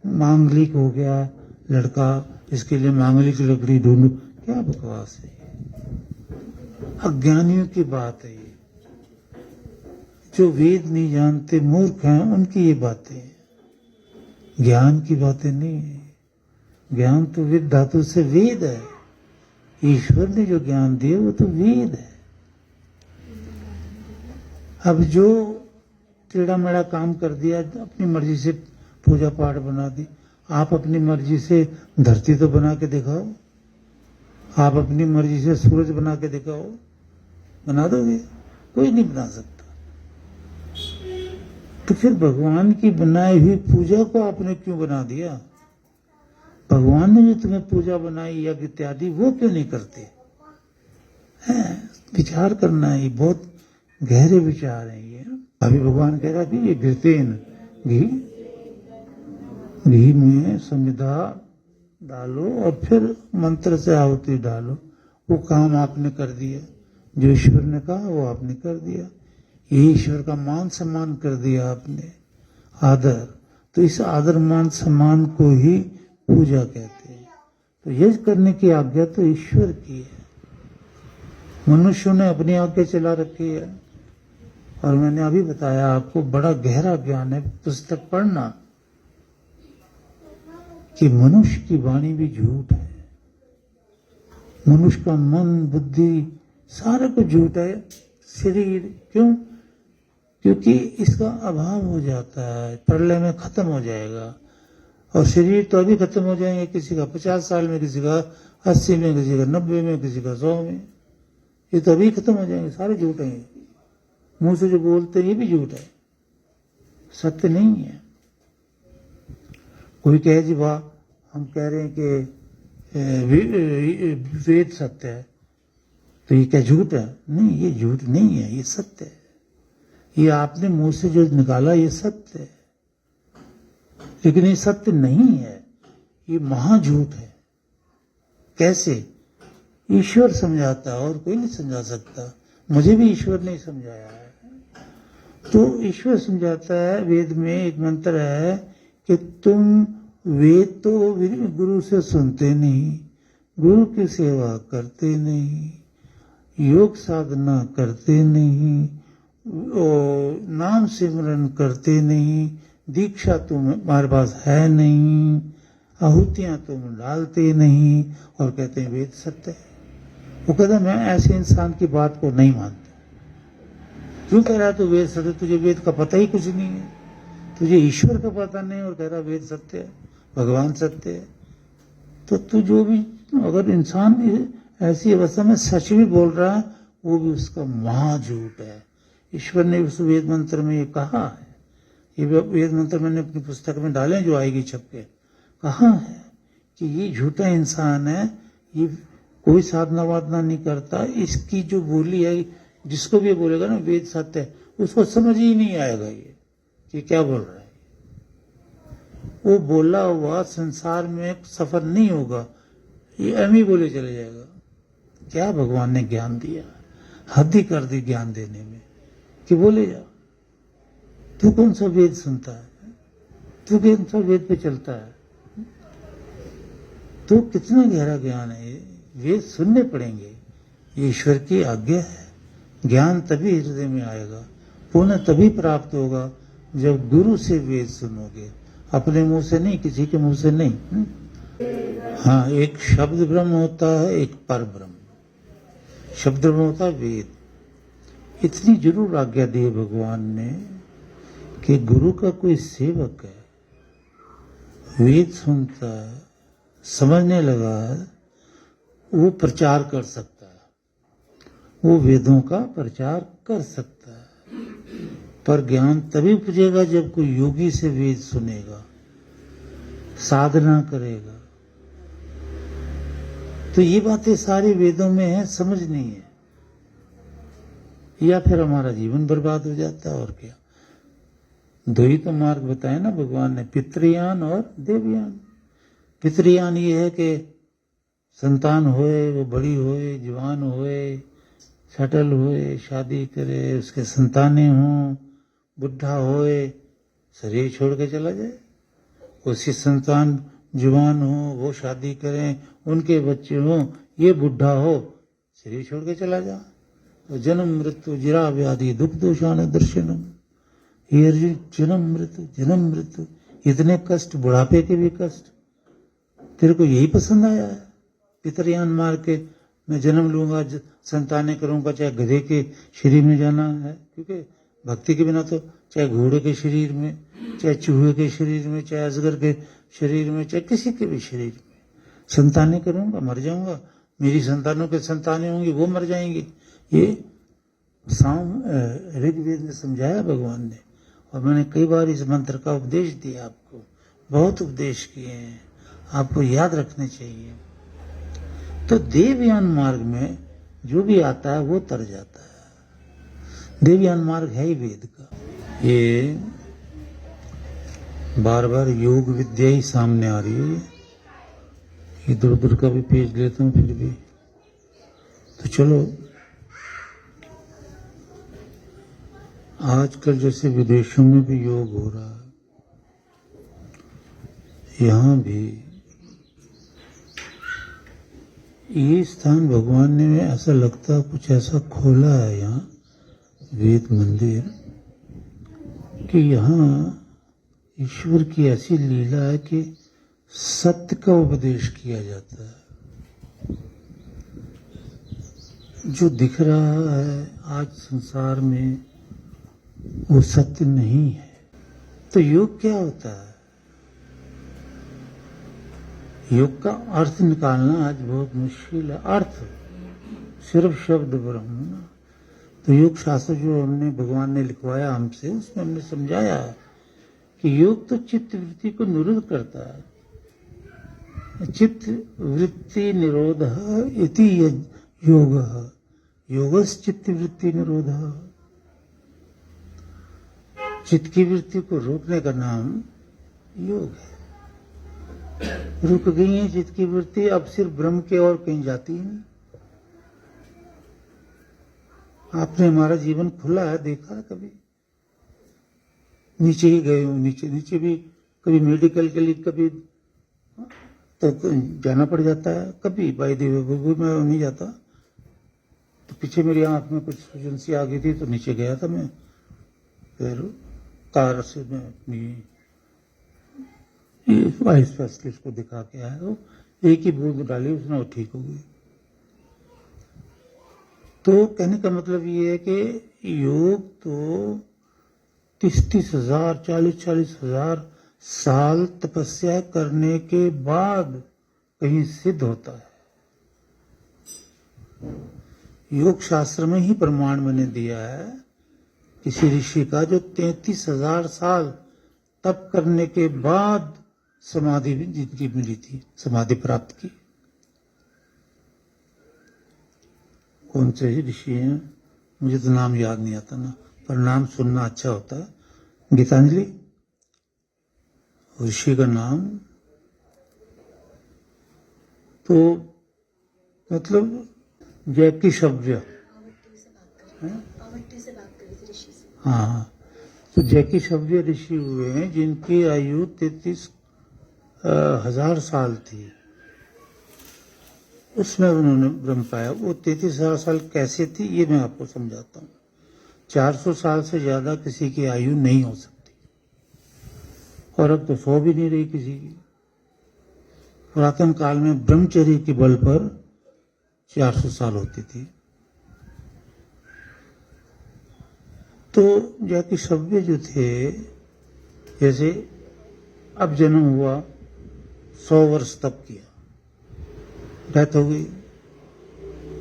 मांगलिक हो गया लड़का, इसके लिए मांगलिक लकड़ी ढूंढो, क्या बकवास है, अज्ञानियों की बात है ये। जो वेद नहीं जानते मूर्ख हैं उनकी ये बातें हैं, ज्ञान की बातें नहीं है। ज्ञान तो वेद धातु से वेद है, ईश्वर ने जो ज्ञान दिया वो तो वेद है। अब जो टेढ़ा मेढ़ा काम कर दिया, अपनी मर्जी से पूजा पाठ बना दी, आप अपनी मर्जी से धरती तो बना के दिखाओ, आप अपनी मर्जी से सूरज बना के दिखाओ, बना दोगे? कोई नहीं बना सकता। तो फिर भगवान की बनाई हुई पूजा को आपने क्यों बना दिया? भगवान ने जो तुम्हें पूजा बनाई या इत्यादि वो क्यों नहीं करते हैं? विचार करना है, ये बहुत गहरे विचार हैं ये। अभी भगवान कह रहा कि ये घृतेन, घी में संविधा डालो और फिर मंत्र से आहुति डालो। वो काम आपने कर दिया, जो ईश्वर ने कहा वो आपने कर दिया, ये ईश्वर का मान सम्मान कर दिया आपने, आदर। तो इस आदर मान सम्मान को ही पूजा कहते हैं। तो यज्ञ करने की आज्ञा तो ईश्वर की है, मनुष्यों ने अपनी आज्ञा चला रखी है। और मैंने अभी बताया आपको, बड़ा गहरा ज्ञान है पुस्तक पढ़ना, कि मनुष्य की वाणी भी झूठ है, मनुष्य का मन बुद्धि सारा कुछ झूठ है। शरीर क्यों? क्योंकि इसका अभाव हो जाता है, प्रलय में खत्म हो जाएगा। और शरीर तो अभी खत्म हो जाएंगे, किसी का 50 साल में, किसी का 80 में, किसी का 90 में, किसी का 100 में, ये तो अभी खत्म हो जाएंगे। सारे झूठ हैं, मुंह से जो बोलते हैं ये भी झूठ है, सत्य नहीं है। कोई कहे जी वाह, हम कह रहे हैं कि वेद सत्य है, तो ये क्या झूठ है? नहीं, ये झूठ नहीं है, ये सत्य है। ये आपने मुंह से जो निकाला ये सत्य है, लेकिन ये सत्य नहीं है, ये महाझूठ है। कैसे? ईश्वर समझाता है और कोई नहीं समझा सकता, मुझे भी ईश्वर ने समझाया है। तो ईश्वर समझाता है, वेद में एक मंत्र है कि तुम वेद तो गुरु से सुनते नहीं, गुरु की सेवा करते नहीं, योग साधना करते नहीं, नाम सिमरन करते नहीं, दीक्षा तुम्हारे पास है नहीं, आहुतियां तुम डालते नहीं, और कहते हैं वेद सत्य है। वो कहता मैं ऐसे इंसान की बात को नहीं मानता। क्यों कह रहा है तू वेद सत्य? तुझे वेद का पता ही कुछ नहीं है, तुझे ईश्वर का पता नहीं, और कह रहा वेद सत्य है, भगवान सत्य है। तो तू जो भी, अगर इंसान ऐसी अवस्था में सच भी बोल रहा है, वो भी उसका महाझूठ है। ईश्वर ने उस वेद मंत्र में ये कहा है, ये वेद मंत्र मैंने अपनी पुस्तक में डाले जो आएगी छप के, कहा है कि ये झूठा इंसान है, ये कोई साधना वाधना नहीं करता, इसकी जो बोली है, जिसको भी बोलेगा ना वेद सत्य है, उसको समझ ही नहीं आएगा ये कि क्या बोल रहा है। वो बोला हुआ संसार में सफर नहीं होगा, ये एम ही बोले चले जाएगा। क्या भगवान ने ज्ञान दिया, हद ही कर दी ज्ञान देने में कि बोले जा। तू कौन सा वेद सुनता है, तू कौन सा वेद पे चलता है, तो कितना गहरा ज्ञान है ये। वेद सुनने पड़ेंगे, ये ईश्वर की आज्ञा है। ज्ञान तभी हृदय में आएगा, पुण्य तभी प्राप्त होगा जब गुरु से वेद सुनोगे, अपने मुंह से नहीं, किसी के मुंह से नहीं। हाँ, एक शब्द ब्रह्म होता है, एक पर ब्रह्म। शब्द ब्रह्म होता है वेद। इतनी जरूर आज्ञा दी है भगवान ने कि गुरु का कोई सेवक है, वेद सुनता है, समझने लगा है, वो प्रचार कर सकता है, वो वेदों का प्रचार कर सकता है। पर ज्ञान तभी उपजेगा जब कोई योगी से वेद सुनेगा, साधना करेगा। तो ये बातें सारी वेदों में है, समझ नहीं है, या फिर हमारा जीवन बर्बाद हो जाता है। और क्या, दो ही तो मार्ग बताए ना भगवान ने, पितृयान और देवयान। पितृयान ये है कि संतान होए, वो बड़ी होए, जवान होए, सेटल होए, शादी करे, उसके संतानें हों, बुढ़ा होए, शरीर छोड़ के चला जाए। उसकी संतान जवान हो, वो शादी करें, उनके बच्चे हों, ये बुढ़ा हो, शरीर छोड़ के चला जा। तो जन्म मृत्यु जरा व्याधि दुख दोषान दर्शनम, ये जन्म मृत्यु इतने कष्ट, बुढ़ापे के भी कष्ट। तेरे को यही पसंद आया है पितरयान मार के मैं जन्म लूंगा, संतानें करूंगा, चाहे गधे के शरीर में जाना है, क्योंकि भक्ति के बिना तो चाहे घोड़े के शरीर में, चाहे चूहे के शरीर में, चाहे अजगर के शरीर में, चाहे किसी के भी शरीर में संतानें करूंगा, मर जाऊंगा, मेरी संतानों के संतानें होंगी, वो मर जाएंगी। ये ऋग्वेद में समझाया भगवान ने, और मैंने कई बार इस मंत्र का उपदेश दिया आपको, बहुत उपदेश किए हैं, आपको याद रखने चाहिए। तो देवयान मार्ग में जो भी आता है वो तर जाता है। देवयान मार्ग है ही वेद का। ये बार बार योग विद्या ही सामने आ रही है। इधर उधर का भी पेज लेता हूँ फिर भी। तो चलो, आजकल जैसे विदेशों में भी योग हो रहा है, यहाँ भी ये स्थान भगवान ने ऐसा लगता कुछ ऐसा खोला है यहाँ वेद मंदिर, कि यहाँ ईश्वर की ऐसी लीला है कि सत्य का उपदेश किया जाता है। जो दिख रहा है आज संसार में वो सत्य नहीं है। तो योग क्या होता है? योग का अर्थ निकालना आज बहुत मुश्किल है। अर्थ सिर्फ शब्द ब्रह्म। तो योग शास्त्र जो हमने भगवान ने लिखवाया हमसे, उसमें हमने समझाया कि योग तो चित्त वृत्ति को निरोध करता है। चित्त वृत्ति निरोध इति योग, योगस चित्त वृत्ति निरोध। चित्त की वृत्ति को रोकने का नाम योग है। रुक गई है चित्त की वृत्ति, अब सिर्फ ब्रह्म के और कहीं जाती ही नहीं। आपने हमारा जीवन खुला है देखा कभी? नीचे ही गए हो, नीचे भी कभी मेडिकल के लिए कभी तो जाना पड़ जाता है, कभी बाई देव मैं नहीं जाता। तो पीछे मेरी आंख में कुछ सूजन सी आ गई थी तो नीचे गया था मैं, फिर कार से मैं अपनी वाइस स्पेशलिस्ट को दिखा के आया, तो एक ही बूंद डाली उसने, वो ठीक हो गई। तो कहने का मतलब ये है कि योग तो 30-30 हजार 40-40 हजार साल तपस्या करने के बाद कहीं सिद्ध होता है। योग शास्त्र में ही प्रमाण मैंने दिया है किसी ऋषि का जो 33,000 साल तप करने के बाद समाधि भी जिनकी मिली थी, समाधि प्राप्त की। कौन से ऋषि हैं, मुझे तो नाम याद नहीं आता ना, पर नाम सुनना अच्छा होता है। गीतांजलि ऋषि का नाम, तो मतलब जैकी शब्द, हाँ, तो जैकी शब्द ऋषि हुए हैं जिनकी आयु 33,000 साल थी। उसमें उन्होंने ब्रह्म पाया। वो 33,000 साल कैसे थी ये मैं आपको समझाता हूँ। 400 साल से ज्यादा किसी की आयु नहीं हो सकती, और अब तो 100 भी नहीं रही किसी की। पुरातन काल में ब्रह्मचर्य के बल पर 400 साल होती थी। तो जैकी सभ्य जो थे, जैसे अब जन्म हुआ, 100 वर्ष तप किया, डेथ हो गई,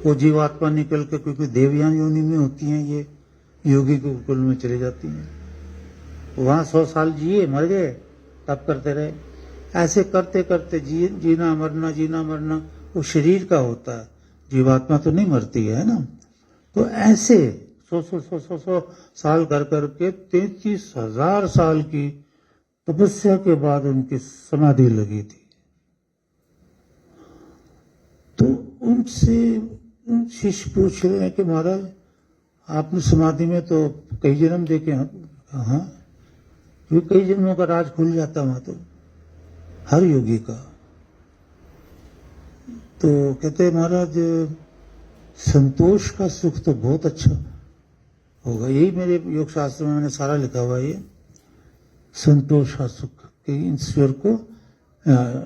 वो जीवात्मा निकल के, क्योंकि देवयान योनि में होती हैं ये, योगी के कुल में चली जाती हैं। वहां 100 साल जिए, मर गए, तप करते रहे। ऐसे करते करते जीना मरना, जीना मरना, वो शरीर का होता है, जीवात्मा तो नहीं मरती है ना। तो ऐसे 100 साल कर करके 33,000 साल की तपस्या के बाद उनकी समाधि लगी थी। तो उनसे शिष्य पूछ रहे हैं कि महाराज आपने समाधि में तो कई जन्म देखे हैं। हाँ, कई जन्मों का राज खुल जाता वहां तो हर योगी का। तो कहते महाराज संतोष का सुख तो बहुत अच्छा होगा, यही मेरे योग शास्त्र में मैंने सारा लिखा हुआ है, ये संतोष का सुख कि ईश्वर को,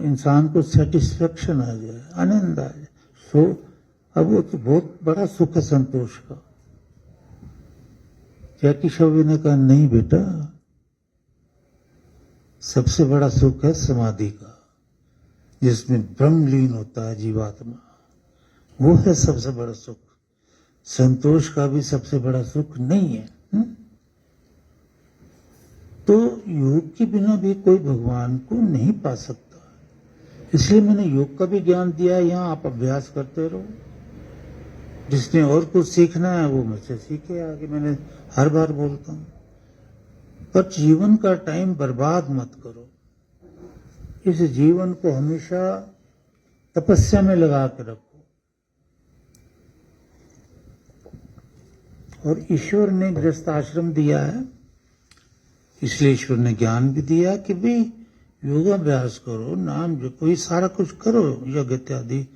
इंसान को सेटिस्फेक्शन आ जाए, आनंद आ जाए। सो अब वो तो बहुत बड़ा सुख है संतोष का। जैकी शब्द ने कहा नहीं बेटा, सबसे बड़ा सुख है समाधि का, जिसमें ब्रह्म लीन होता है जीवात्मा, वो है सबसे बड़ा सुख। संतोष का भी सबसे बड़ा सुख नहीं है। तो योग के बिना भी कोई भगवान को नहीं पा सकता, इसलिए मैंने योग का भी ज्ञान दिया। यहां आप अभ्यास करते रहो, जिसने और कुछ सीखना है वो मुझसे सीखे आगे, मैंने हर बार बोलता हूं। पर जीवन का टाइम बर्बाद मत करो, इस जीवन को हमेशा तपस्या में लगा के रखो। और ईश्वर ने गृहस्थ आश्रम दिया है, इसलिए ईश्वर ने ज्ञान भी दिया कि भाई योगाभ्यास करो, नाम जपो, ये सारा कुछ करो, यज्ञ इत्यादि,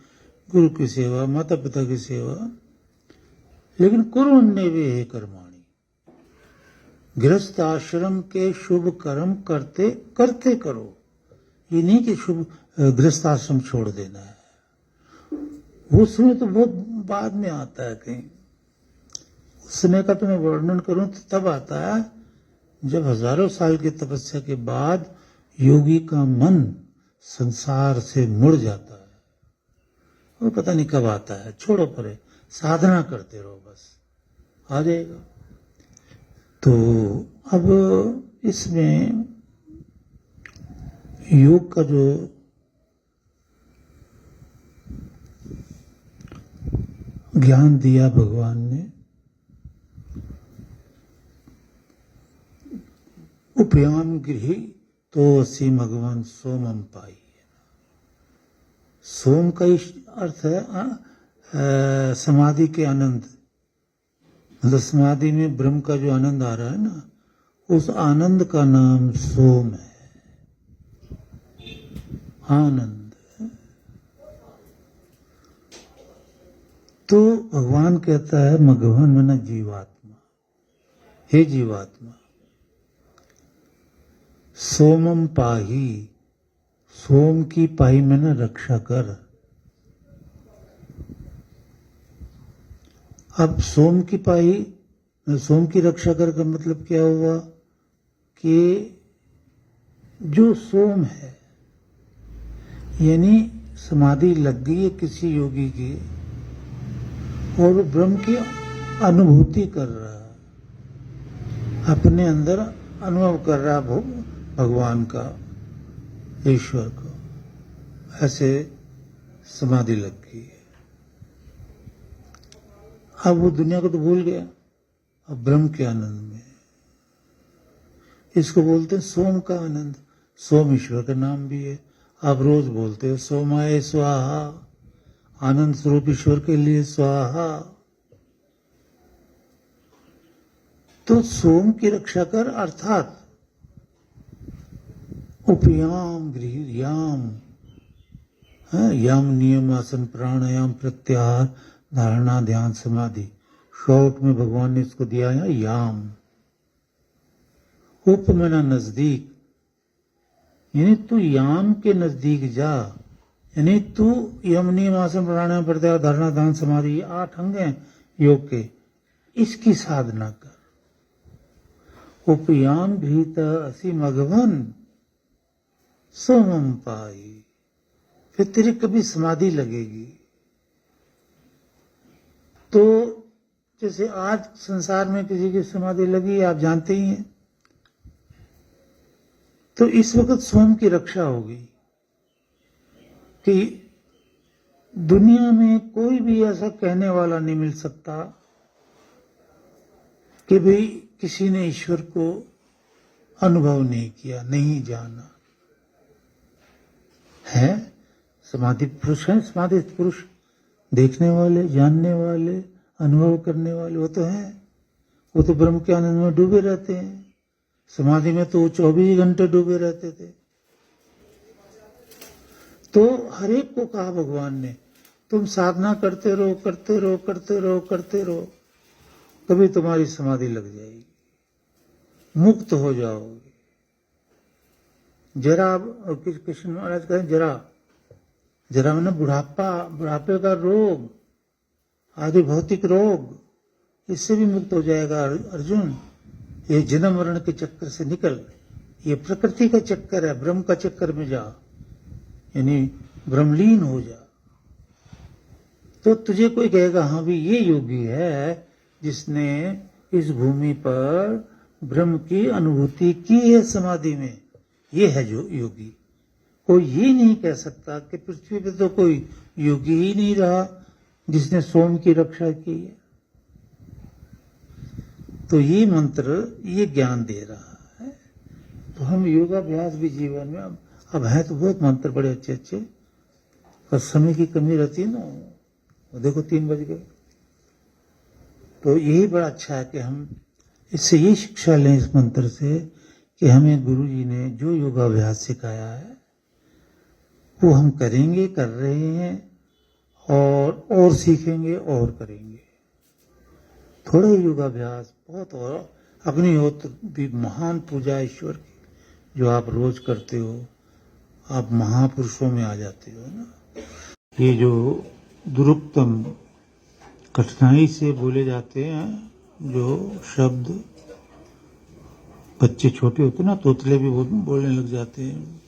गुरु की सेवा, माता पिता की सेवा, लेकिन कुरुन्नेवे कर्माणि, गृहस्थ आश्रम के शुभ कर्म करते करते करो। ये नहीं कि शुभ गृहस्थ आश्रम छोड़ देना है, वो समय तो बहुत बाद में आता है। कहीं उस समय का तो मैं वर्णन करूं तो तब आता है जब हजारों साल की तपस्या के बाद योगी का मन संसार से मुड़ जाता है। वो पता नहीं कब आता है, छोड़ो परे, साधना करते रहो, बस आ जाएगा। तो अब इसमें योग का जो ज्ञान दिया भगवान ने, उपयाम गृही तो असी भगवान सोमम पाई। सोम का अर्थ है समाधि के आनंद, मतलब समाधि में ब्रह्म का जो आनंद आ रहा है ना, उस आनंद का नाम सोम है, आनंद। तो भगवान कहता है, भगवान माना जीवात्मा, हे जीवात्मा सोमम पाही, सोम की पाही में ना रक्षा कर। अब सोम की पाही, सोम की रक्षा कर का मतलब क्या हुआ कि जो सोम है, यानी समाधि लग गई है किसी योगी की और वो ब्रह्म की अनुभूति कर रहा है, अपने अंदर अनुभव कर रहा है भगवान का, ईश्वर को, ऐसे समाधि लग गई है। अब वो दुनिया को तो भूल गया, अब ब्रह्म के आनंद में। इसको बोलते हैं सोम का आनंद। सोम ईश्वर का नाम भी है। आप रोज बोलते हो सोमाय स्वाहा, आनंद स्वरूप ईश्वर के लिए स्वाहा। तो सोम की रक्षा कर, अर्थात उपयाम गृह्याम, यम नियम आसन प्राणायाम प्रत्याहार धारणा ध्यान समाधि। श्लोक में भगवान ने इसको दिया है याम। उप मना नजदीक, यानी तू याम के नजदीक जा, यानी तू यम नियम आसन प्राणायाम प्रत्याहार धारणा ध्यान समाधि, ये 8 अंग हैं योग के, इसकी साधना कर। उपयाम भीत असी मघवन सोमम पाई, फिर तेरी कभी समाधि लगेगी। तो जैसे आज संसार में किसी की समाधि लगी, आप जानते ही हैं, तो इस वक्त सोम की रक्षा होगी कि दुनिया में कोई भी ऐसा कहने वाला नहीं मिल सकता कि भाई किसी ने ईश्वर को अनुभव नहीं किया, नहीं जाना है। समाधि पुरुष है, समाधि पुरुष देखने वाले, जानने वाले, अनुभव करने वाले वो तो हैं। वो तो ब्रह्म के आनंद में डूबे रहते हैं। समाधि में तो 24 घंटे डूबे रहते थे। तो हर एक को कहा भगवान ने, तुम साधना करते रहो, करते रहो, करते रहो, करते रहो, कभी तुम्हारी समाधि लग जाएगी, मुक्त हो जाओगे। जरा, कृष्ण महाराज कहें जरा, जरा मैंने बुढ़ापा, बुढ़ापे का रोग, आदि भौतिक रोग, इससे भी मुक्त हो जाएगा अर्जुन। ये जन्म मरण के चक्कर से निकल, ये प्रकृति का चक्कर है, ब्रह्म का चक्कर में जा, यानी ब्रह्मलीन हो जा। तो तुझे कोई कहेगा हाँ भी ये योगी है जिसने इस भूमि पर ब्रह्म की अनुभूति की है समाधि में, ये है जो योगी। कोई ये नहीं कह सकता कि पृथ्वी पे तो कोई योगी ही नहीं रहा जिसने सोम की रक्षा की है। तो ये मंत्र ये ज्ञान दे रहा है। तो हम योगाभ्यास भी जीवन में अब है तो बहुत मंत्र बड़े अच्छे अच्छे, पर समय की कमी रहती है ना। देखो 3 बज गए। तो यही बड़ा अच्छा है कि हम इससे ये शिक्षा लें इस मंत्र से कि हमें गुरु जी ने जो योगाभ्यास सिखाया है वो हम करेंगे, कर रहे हैं, और सीखेंगे और करेंगे। थोड़ा ही योगाभ्यास बहुत, और अग्निहोत्र भी महान पूजा ईश्वर की जो आप रोज करते हो, आप महापुरुषों में आ जाते हो ना। ये जो दुरुक्तम कठिनाई से बोले जाते हैं जो शब्द, बच्चे छोटे होते ना, तोतले भी बोलने लग जाते हैं।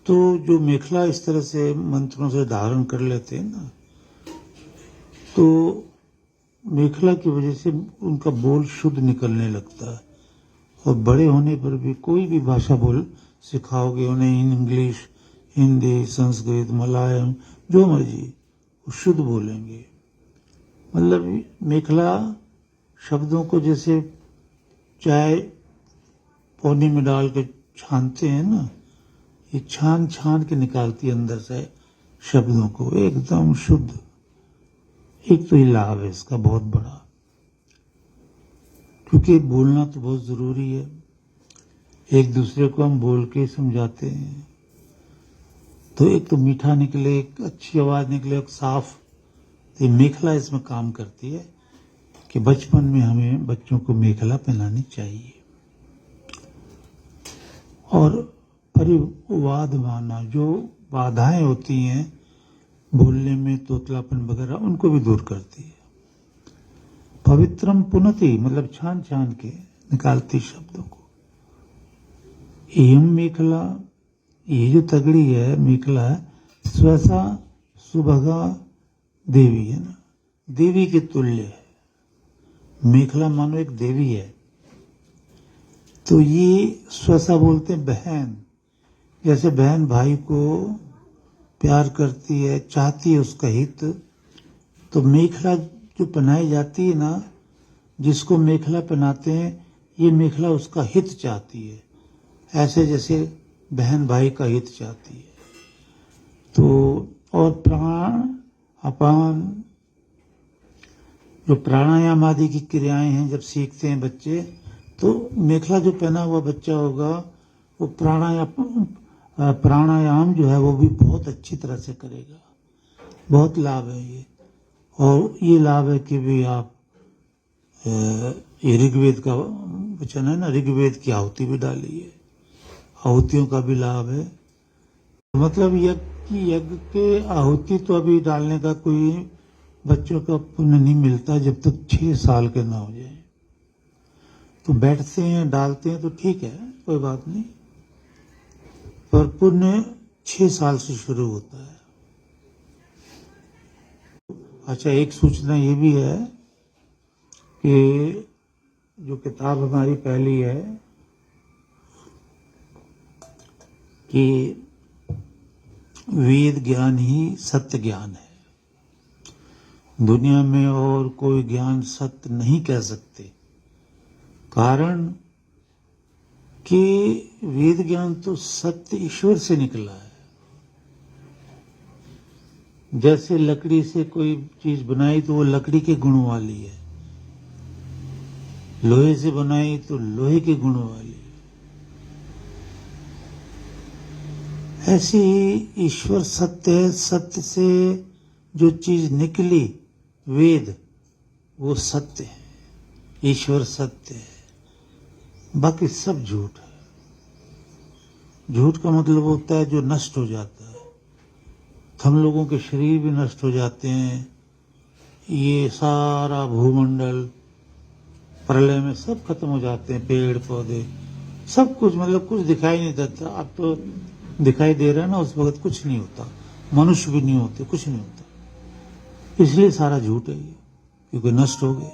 तो जो मेखला इस तरह से मंत्रों से धारण कर लेते हैं ना, तो मेखला की वजह से उनका बोल शुद्ध निकलने लगता है। और बड़े होने पर भी कोई भी भाषा बोल सिखाओगे उन्हें, इंग्लिश, हिंदी, संस्कृत, मलयालम, जो मर्जी, वो शुद्ध बोलेंगे। मतलब मेखला शब्दों को जैसे चाय पानी में डाल के छानते हैं ना, ये छान छान के निकालती है अंदर से शब्दों को एकदम शुद्ध। एक तो ये लाभ है इसका बहुत बड़ा, क्योंकि बोलना तो बहुत जरूरी है। एक दूसरे को हम बोल के समझाते हैं तो एक तो मीठा निकले, एक अच्छी आवाज निकले, एक साफ। तो मेखला इसमें काम करती है कि बचपन में हमें बच्चों को मेखला पहनानी चाहिए। और परिवाद माना, जो बाधाएं होती हैं बोलने में, तोतलापन वगैरह, उनको भी दूर करती है। पवित्रम पुनति, मतलब छान छान के निकालती शब्दों को। एम मेखला, ये जो तगड़ी है मेखला है, स्वसा सुभगा देवी है ना, देवी के तुल्य है। मेखला मानो एक देवी है। तो ये स्वसा बोलते हैं बहन, जैसे बहन भाई को प्यार करती है, चाहती है उसका हित। तो मेखला जो पहनाई जाती है ना, जिसको मेखला पहनाते हैं, ये मेखला उसका हित चाहती है, ऐसे जैसे बहन भाई का हित चाहती है। तो और प्राण अपान जो प्राणायाम आदि की क्रियाएं हैं जब सीखते हैं बच्चे, तो मेखला जो पहना हुआ बच्चा होगा वो प्राणायाम जो है वो भी बहुत अच्छी तरह से करेगा। बहुत लाभ है ये। और ये लाभ है कि भी आप ये ऋग्वेद का वचन है ना, ऋग्वेद की आहुति भी डाली है, आहुतियों का भी लाभ है। मतलब यज्ञ के आहुति तो अभी डालने का कोई बच्चों का पुण्य नहीं मिलता जब तक 6 साल के ना हो जाए। तो बैठते हैं डालते हैं तो ठीक है, कोई बात नहीं, पर पुण्य 6 साल से शुरू होता है। अच्छा, एक सूचना ये भी है कि जो किताब हमारी पहली है कि वेद ज्ञान ही सत्य ज्ञान है। दुनिया में और कोई ज्ञान सत्य नहीं कह सकते, कारण कि वेद ज्ञान तो सत्य ईश्वर से निकला है। जैसे लकड़ी से कोई चीज बनाई तो वो लकड़ी के गुण वाली है, लोहे से बनाई तो लोहे के गुण वाली है। ऐसे ही ईश्वर सत्य है, सत्य से जो चीज निकली वेद वो सत्य है, ईश्वर सत्य है, बाकी सब झूठ है। झूठ का मतलब होता है जो नष्ट हो जाता है। हम लोगों के शरीर भी नष्ट हो जाते हैं, ये सारा भूमंडल प्रलय में सब खत्म हो जाते हैं, पेड़ पौधे सब कुछ, मतलब कुछ दिखाई नहीं देता। अब तो दिखाई दे रहा है ना, उस वक्त कुछ नहीं होता, मनुष्य भी नहीं होते, कुछ नहीं होता। इसलिए सारा झूठ है ये, क्योंकि नष्ट हो गए।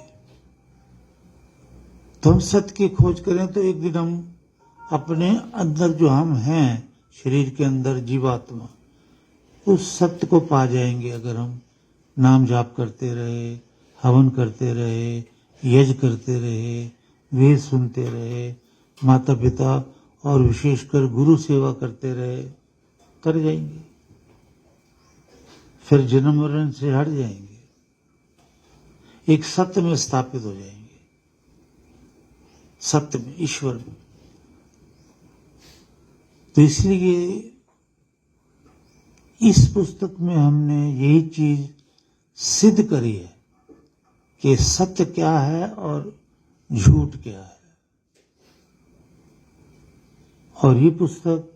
तो हम सत्य की खोज करें तो एक दिन हम अपने अंदर जो हम हैं, शरीर के अंदर जीवात्मा, उस सत्य को पा जाएंगे। अगर हम नाम जाप करते रहे, हवन करते रहे, यज्ञ करते रहे, वेद सुनते रहे, माता पिता और विशेषकर गुरु सेवा करते रहे, कर जाएंगे। फिर जन्म मरण से हट जाएंगे, एक सत्य में स्थापित हो जाएंगे, सत्य में, ईश्वर में। तो इसलिए इस पुस्तक में हमने यही चीज सिद्ध करी है कि सत्य क्या है और झूठ क्या है। और ये पुस्तक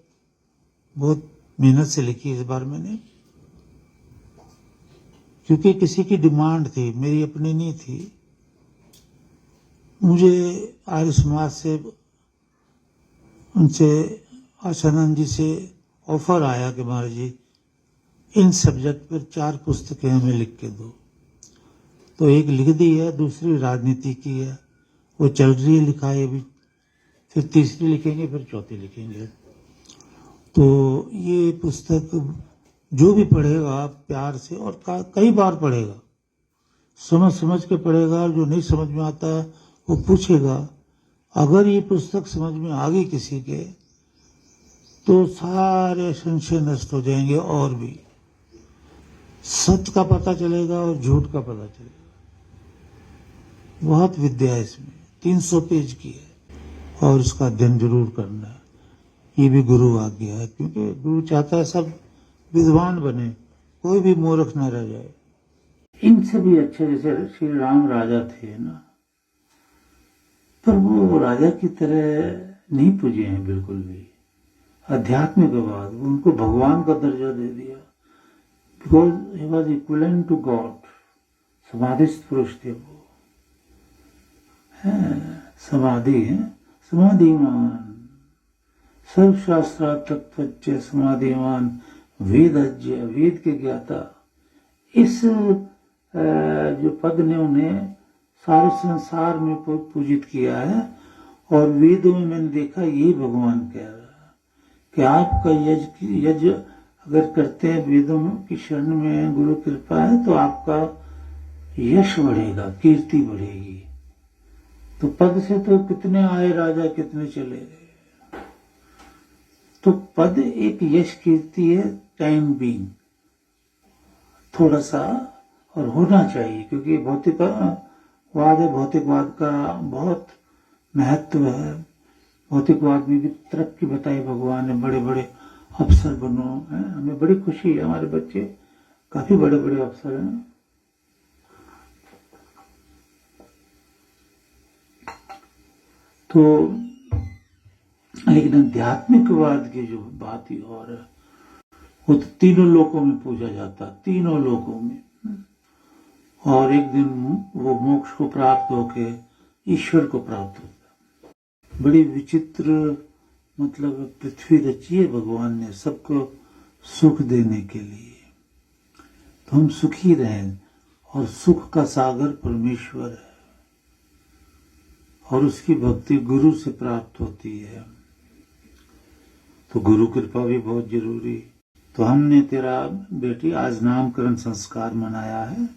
बहुत मेहनत से लिखी इस बार मैंने, क्योंकि किसी की डिमांड थी, मेरी अपनी नहीं थी। मुझे आर्य समाज से, उनसे, आचानंद जी से ऑफर आया कि महाराज जी इन सब्जेक्ट पर 4 पुस्तकें हमें लिख के दो। तो एक लिख दी है, दूसरी राजनीति की है, वो चल रही है लिखाई अभी, फिर तीसरी लिखेंगे, फिर चौथी लिखेंगे। तो ये पुस्तक जो भी पढ़ेगा प्यार से और कई बार पढ़ेगा, समझ समझ के पढ़ेगा, और जो नहीं समझ में आता वो पूछेगा। अगर ये पुस्तक समझ में आ गई किसी के तो सारे संशय नष्ट हो जाएंगे, और भी सत्य का पता चलेगा और झूठ का पता चलेगा। बहुत विद्या है इसमें, 300 पेज की है, और इसका अध्ययन जरूर करना है। ये भी गुरु आज्ञा है, क्योंकि गुरु चाहता है सब विद्वान बने, कोई भी मूर्ख न रह जाए। इनसे भी अच्छा, जैसे श्री राम राजा थे ना, पर वो राजा की तरह नहीं पूजे हैं बिल्कुल भी। अध्यात्म के बाद उनको भगवान का दर्जा दे दिया, because he was equivalent to God. समाधिस्थ पुरुष थे वो, समाधि है, समाधिमान सर्वशास्त्र तत्वज्ञ समाधिमान वेदज्ञ, वेद के ज्ञाता। इस जो पद ने उन्हें सारे संसार में पूजित किया है। और वेदों में मैंने देखा यही भगवान कह रहा है कि आपका यज्ञ अगर करते हैं वेदों की शरण में, गुरु कृपा है, तो आपका यश बढ़ेगा, कीर्ति बढ़ेगी। तो पद से तो कितने आए राजा, कितने चले गए। तो पद एक यश कीर्ति है, टाइम बीइंग, थोड़ा सा और होना चाहिए, क्योंकि भौतिकवाद है, भौतिकवाद का बहुत महत्व है। भौतिकवाद में भी तरक्की बताई भगवान ने, बड़े बड़े अफसर बनो है। हमें बड़ी खुशी है, हमारे बच्चे काफी बड़े बड़े अफसर हैं। तो लेकिन आध्यात्मिकवाद की जो बात ही और है, वो तो तीनों लोकों में पूजा जाता, तीनों लोकों में। और एक दिन वो मोक्ष को प्राप्त होके ईश्वर को प्राप्त होता। बड़ी विचित्र मतलब पृथ्वी रची है भगवान ने सबको सुख देने के लिए, तो हम सुखी रहें। और सुख का सागर परमेश्वर है, और उसकी भक्ति गुरु से प्राप्त होती है। तो गुरु कृपा भी बहुत जरूरी। तो हमने तेरा बेटी आज नामकरण संस्कार मनाया है।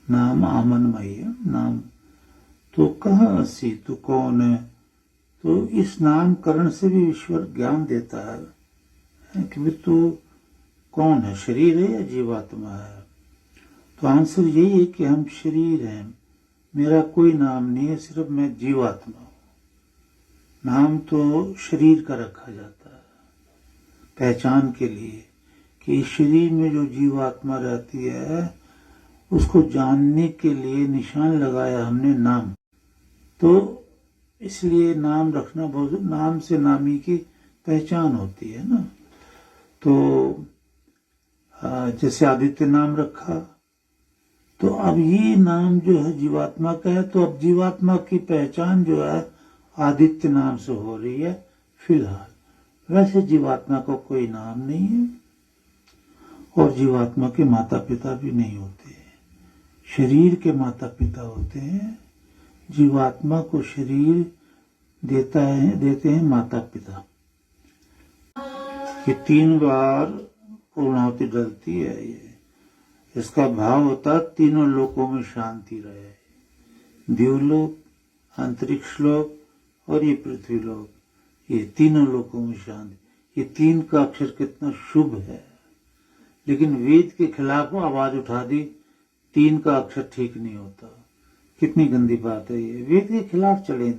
नाम आमनमयी है नाम। तो कहाँ असी, तू कौन है। तो इस नामकरण से भी ईश्वर ज्ञान देता है कि तू कौन है, शरीर है या जीवात्मा है। तो आंसर यही है कि हम शरीर हैं, मेरा कोई नाम नहीं है, सिर्फ मैं जीवात्मा हूं। नाम तो शरीर का रखा जाता है पहचान के लिए, कि इस शरीर में जो जीवात्मा रहती है उसको जानने के लिए निशान लगाया हमने नाम। तो इसलिए नाम रखना बहुत, नाम से नामी की पहचान होती है ना। तो जैसे आदित्य नाम रखा, तो अब ये नाम जो है जीवात्मा का है, तो अब जीवात्मा की पहचान जो है आदित्य नाम से हो रही है फिलहाल। वैसे जीवात्मा को कोई नाम नहीं है, और जीवात्मा के माता पिता भी नहीं होते, शरीर के माता पिता होते हैं। जीवात्मा को शरीर देते हैं माता पिता। ये 3 बार पूर्णाहुति डलती है। ये इसका भाव होता है तीनों लोकों में शांति रहे, देवलोक, अंतरिक्ष लोक और ये पृथ्वी लोक, ये तीनों लोकों में शांति। ये 3 का अक्षर कितना शुभ है, लेकिन वेद के खिलाफ आवाज उठा दी, 3 का अक्षर ठीक नहीं होता। कितनी गंदी बात है ये, वेद के खिलाफ चले